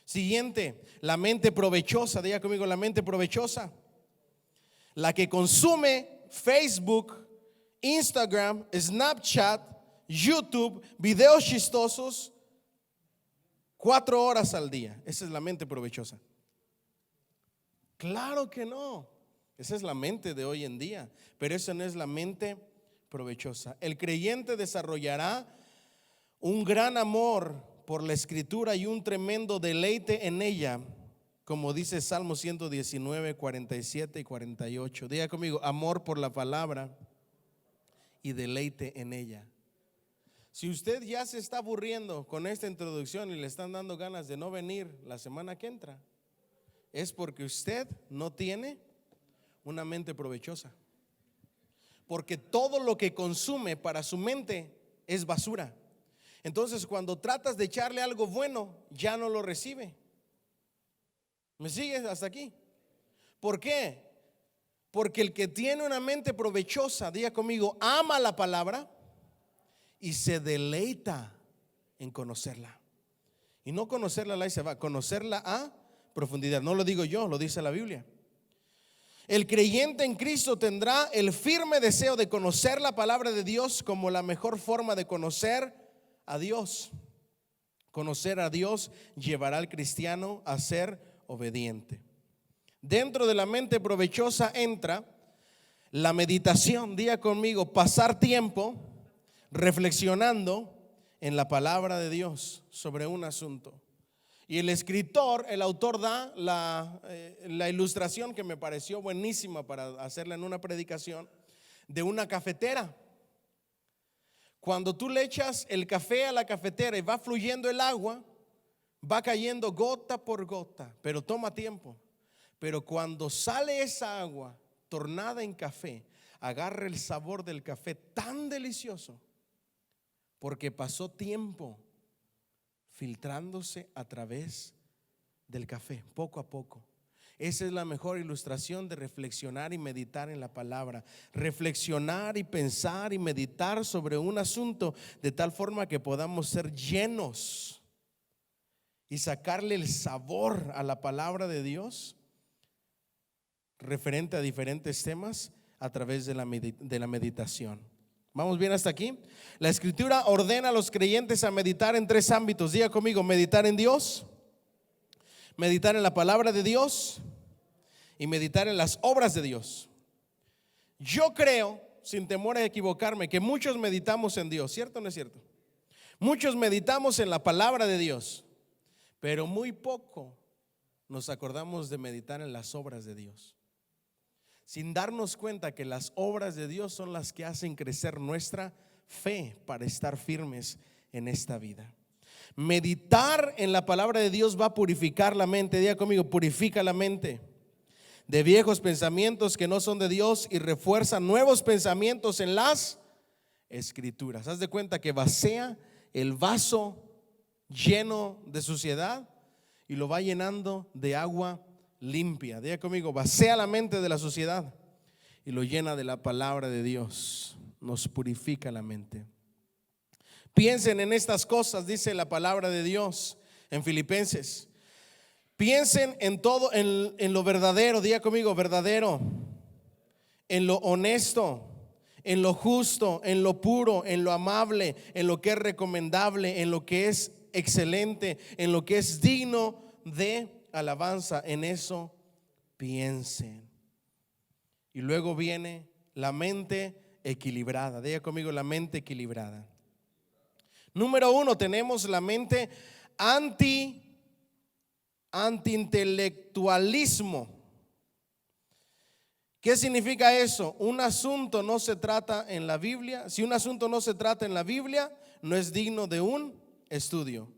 Siguiente, la mente provechosa. Diga conmigo, la mente provechosa. La que consume Facebook, Instagram, Snapchat, YouTube, videos chistosos 4 horas al día. Esa es la mente provechosa. Claro que no. Esa es la mente de hoy en día, pero esa no es la mente provechosa. El creyente desarrollará un gran amor por la escritura y un tremendo deleite en ella, como dice Salmo 119, 47 y 48. Diga conmigo, amor por la palabra y deleite en ella. Si usted ya se está aburriendo con esta introducción y le están dando ganas de no venir la semana que entra, es porque usted no tiene una mente provechosa. Porque todo lo que consume para su mente es basura. Entonces cuando tratas de echarle algo bueno, ya no lo recibe. ¿Me sigues hasta aquí? ¿Por qué? Porque el que tiene una mente provechosa, diga conmigo, ama la palabra y se deleita en conocerla. Y no conocerla ahí se va, conocerla a profundidad. No lo digo yo, lo dice la Biblia. El creyente en Cristo tendrá el firme deseo de conocer la palabra de Dios como la mejor forma de conocer a Dios. Conocer a Dios llevará al cristiano a ser obediente. Dentro de la mente provechosa entra la meditación. Diga conmigo, pasar tiempo reflexionando en la palabra de Dios sobre un asunto. Y el escritor, el autor da la ilustración que me pareció buenísima para hacerla en una predicación, de una cafetera. Cuando tú le echas el café a la cafetera y va fluyendo el agua, va cayendo gota por gota, pero toma tiempo. Pero cuando sale esa agua tornada en café, agarra el sabor del café tan delicioso, porque pasó tiempo filtrándose a través del café, poco a poco. Esa es la mejor ilustración de reflexionar y meditar en la palabra. Reflexionar y pensar y meditar sobre un asunto de tal forma que podamos ser llenos y sacarle el sabor a la palabra de Dios referente a diferentes temas a través de la meditación. ¿Vamos bien hasta aquí? La Escritura ordena a los creyentes a meditar en 3 ámbitos. Diga conmigo: meditar en Dios, meditar en la palabra de Dios y meditar en las obras de Dios. Yo creo, sin temor a equivocarme, que muchos meditamos en Dios, ¿cierto o no es cierto? Muchos meditamos en la palabra de Dios, pero muy poco nos acordamos de meditar en las obras de Dios, sin darnos cuenta que las obras de Dios son las que hacen crecer nuestra fe para estar firmes en esta vida. Meditar en la palabra de Dios va a purificar la mente. Diga conmigo: purifica la mente de viejos pensamientos que no son de Dios y refuerza nuevos pensamientos en las Escrituras. Haz de cuenta que vacía el vaso lleno de suciedad y lo va llenando de agua limpia. Diga conmigo: vacía la mente de la suciedad y lo llena de la palabra de Dios. Nos purifica la mente. Piensen en estas cosas, dice la palabra de Dios en Filipenses. Piensen en todo, en lo verdadero. Diga conmigo: verdadero. En lo honesto, en lo justo, en lo puro, en lo amable, en lo que es recomendable, en lo que es excelente, en lo que es digno de alabanza. En eso piensen. Y luego viene la mente equilibrada. Diga conmigo: la mente equilibrada. Número 1, tenemos la mente anti-intelectualismo. ¿Qué significa eso? Un asunto no se trata en la Biblia. Si un asunto no se trata en la Biblia, no es digno de un estudio.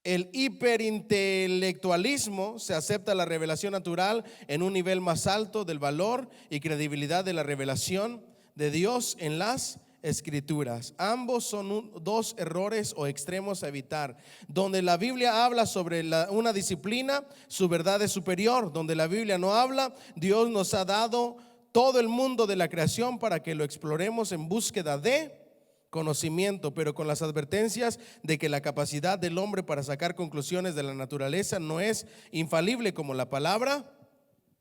El hiperintelectualismo se acepta la revelación natural en un nivel más alto del valor y credibilidad de la revelación de Dios en las Escrituras. Ambos son dos errores o extremos a evitar. Donde la Biblia habla sobre una disciplina, su verdad es superior. Donde la Biblia no habla, Dios nos ha dado todo el mundo de la creación para que lo exploremos en búsqueda de conocimiento, pero con las advertencias de que la capacidad del hombre para sacar conclusiones de la naturaleza no es infalible como la palabra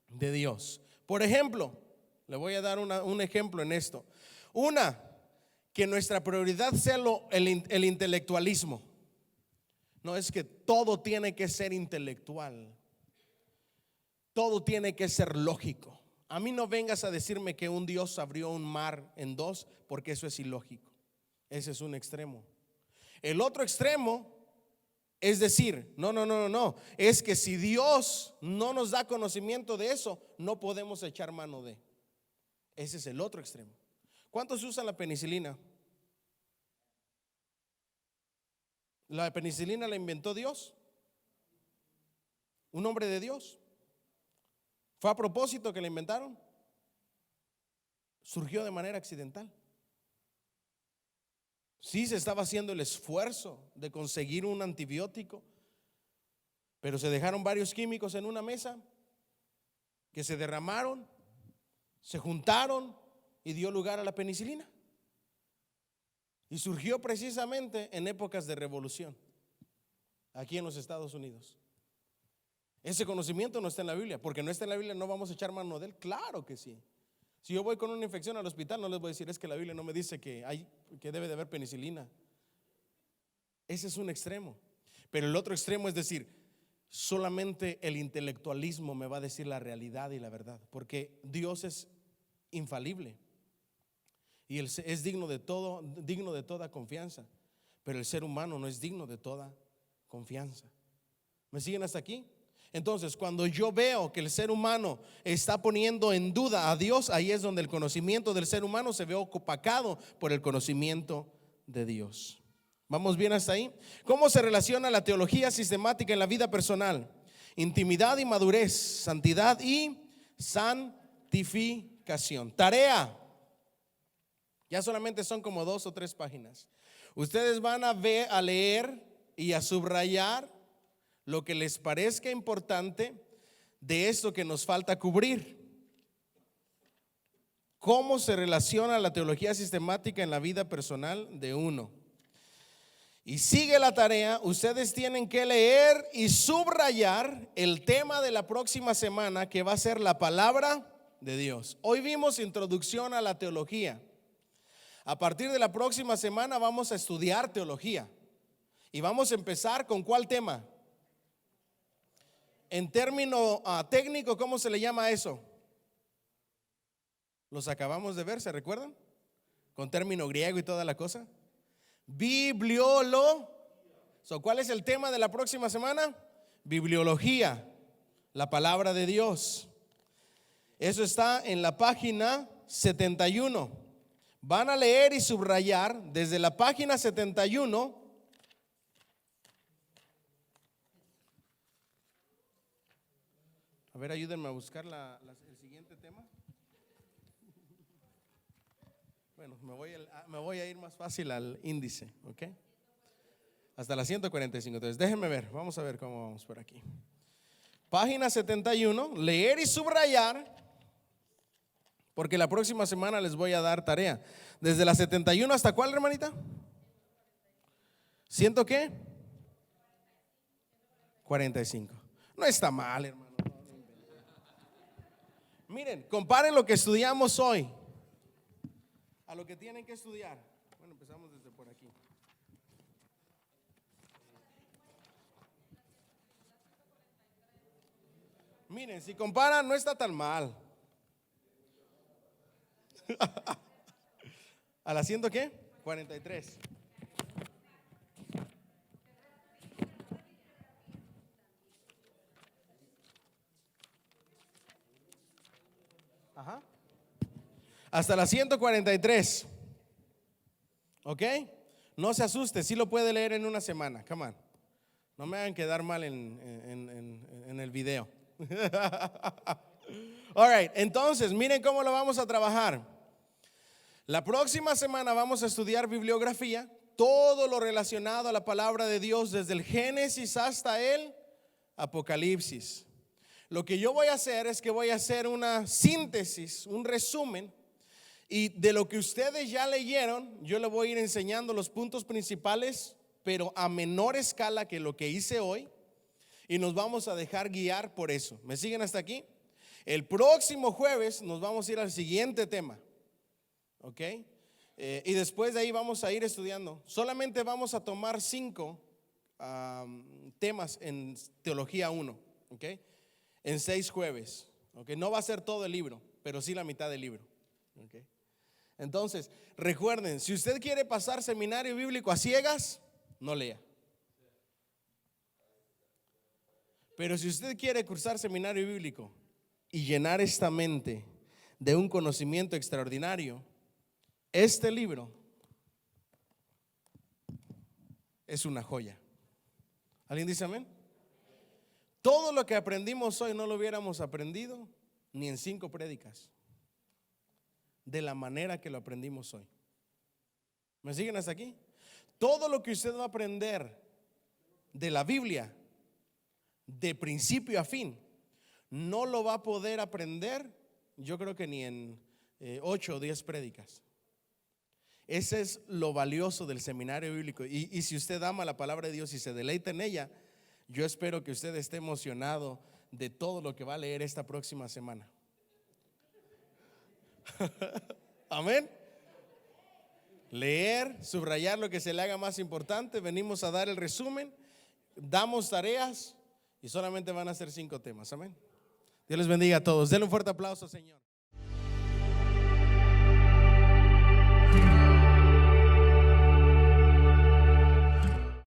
de Dios. Por ejemplo, le voy a dar un ejemplo en esto. Que nuestra prioridad sea el intelectualismo. No es que todo tiene que ser intelectual, todo tiene que ser lógico. A mí no vengas a decirme que un Dios abrió un mar en dos, porque eso es ilógico. Ese es un extremo. El otro extremo es decir, no, es que si Dios no nos da conocimiento de eso, no podemos echar mano de. Ese es el otro extremo. ¿Cuántos usan la penicilina? La penicilina la inventó Dios, un hombre de Dios. ¿Fue a propósito que la inventaron? Surgió de manera accidental. Sí, se estaba haciendo el esfuerzo de conseguir un antibiótico, pero se dejaron varios químicos en una mesa que se derramaron, se juntaron y dio lugar a la penicilina. Y surgió precisamente en épocas de revolución aquí en los Estados Unidos. Ese conocimiento no está en la Biblia. Porque no está en la Biblia, no vamos a echar mano de él. Claro que sí. Si yo voy con una infección al hospital, no les voy a decir: es que la Biblia no me dice que debe de haber penicilina. Ese es un extremo. Pero el otro extremo es decir: solamente el intelectualismo me va a decir la realidad y la verdad, porque Dios es infalible y Él es digno de toda confianza. Pero el ser humano no es digno de toda confianza. ¿Me siguen hasta aquí? Entonces, cuando yo veo que el ser humano está poniendo en duda a Dios, ahí es donde el conocimiento del ser humano se ve opacado por el conocimiento de Dios. ¿Vamos bien hasta ahí? ¿Cómo se relaciona la teología sistemática en la vida personal? Intimidad y madurez, santidad y santificación. Tarea. Ya solamente son como 2 o 3 páginas. Ustedes van a ver, a leer y a subrayar lo que les parezca importante de esto que nos falta cubrir. ¿Cómo se relaciona la teología sistemática en la vida personal de uno? Y sigue la tarea, ustedes tienen que leer y subrayar el tema de la próxima semana, que va a ser la palabra de Dios. Hoy vimos introducción a la teología. A partir de la próxima semana vamos a estudiar teología. Y vamos a empezar con ¿cuál tema? En término técnico, ¿cómo se le llama a eso? Los acabamos de ver, ¿se recuerdan? Con término griego y toda la cosa. ¿Cuál es el tema de la próxima semana? Bibliología, la palabra de Dios. Eso está en la página 71. Van a leer y subrayar desde la página 71. A ver, ayúdenme a buscar el siguiente tema. Bueno, me voy a ir más fácil al índice, ¿ok? Hasta la 145. Entonces, déjenme ver, vamos a ver cómo vamos por aquí. Página 71, leer y subrayar, porque la próxima semana les voy a dar tarea. Desde la 71 hasta ¿cuál, hermanita? ¿Ciento qué? 45. No está mal, hermano. Miren, comparen lo que estudiamos hoy a lo que tienen que estudiar. Bueno, empezamos desde por aquí. Miren, si comparan no está tan mal. ¿A la 100 qué? 43. Ajá. Hasta la 143. ¿Ok? No se asuste, sí lo puede leer en una semana. Come on. No me hagan quedar mal en el video. All right, entonces miren cómo lo vamos a trabajar. La próxima semana vamos a estudiar bibliografía, todo lo relacionado a la palabra de Dios desde el Génesis hasta el Apocalipsis. Lo que yo voy a hacer es que voy a hacer una síntesis, un resumen, y de lo que ustedes ya leyeron, yo le voy a ir enseñando los puntos principales, pero a menor escala que lo que hice hoy, y nos vamos a dejar guiar por eso. ¿Me siguen hasta aquí? El próximo jueves nos vamos a ir al siguiente tema, ¿ok? Y después de ahí vamos a ir estudiando. Solamente vamos a tomar 5 temas en Teología 1, ¿ok? En 6 jueves, ¿ok? No va a ser todo el libro, pero sí la mitad del libro, ¿ok? Entonces, recuerden, si usted quiere pasar seminario bíblico a ciegas, no lea. Pero si usted quiere cursar seminario bíblico y llenar esta mente de un conocimiento extraordinario, este libro es una joya. ¿Alguien dice amén? Todo lo que aprendimos hoy no lo hubiéramos aprendido ni en 5 prédicas, de la manera que lo aprendimos hoy. ¿Me siguen hasta aquí? Todo lo que usted va a aprender de la Biblia, de principio a fin, no lo va a poder aprender, yo creo que ni en 8 o 10 prédicas. Ese es lo valioso del seminario bíblico. Y si usted ama la palabra de Dios y se deleita en ella, yo espero que usted esté emocionado de todo lo que va a leer esta próxima semana. Amén. Leer, subrayar lo que se le haga más importante. Venimos a dar el resumen, damos tareas y solamente van a ser 5 temas. Amén. Dios les bendiga a todos. Denle un fuerte aplauso, Señor.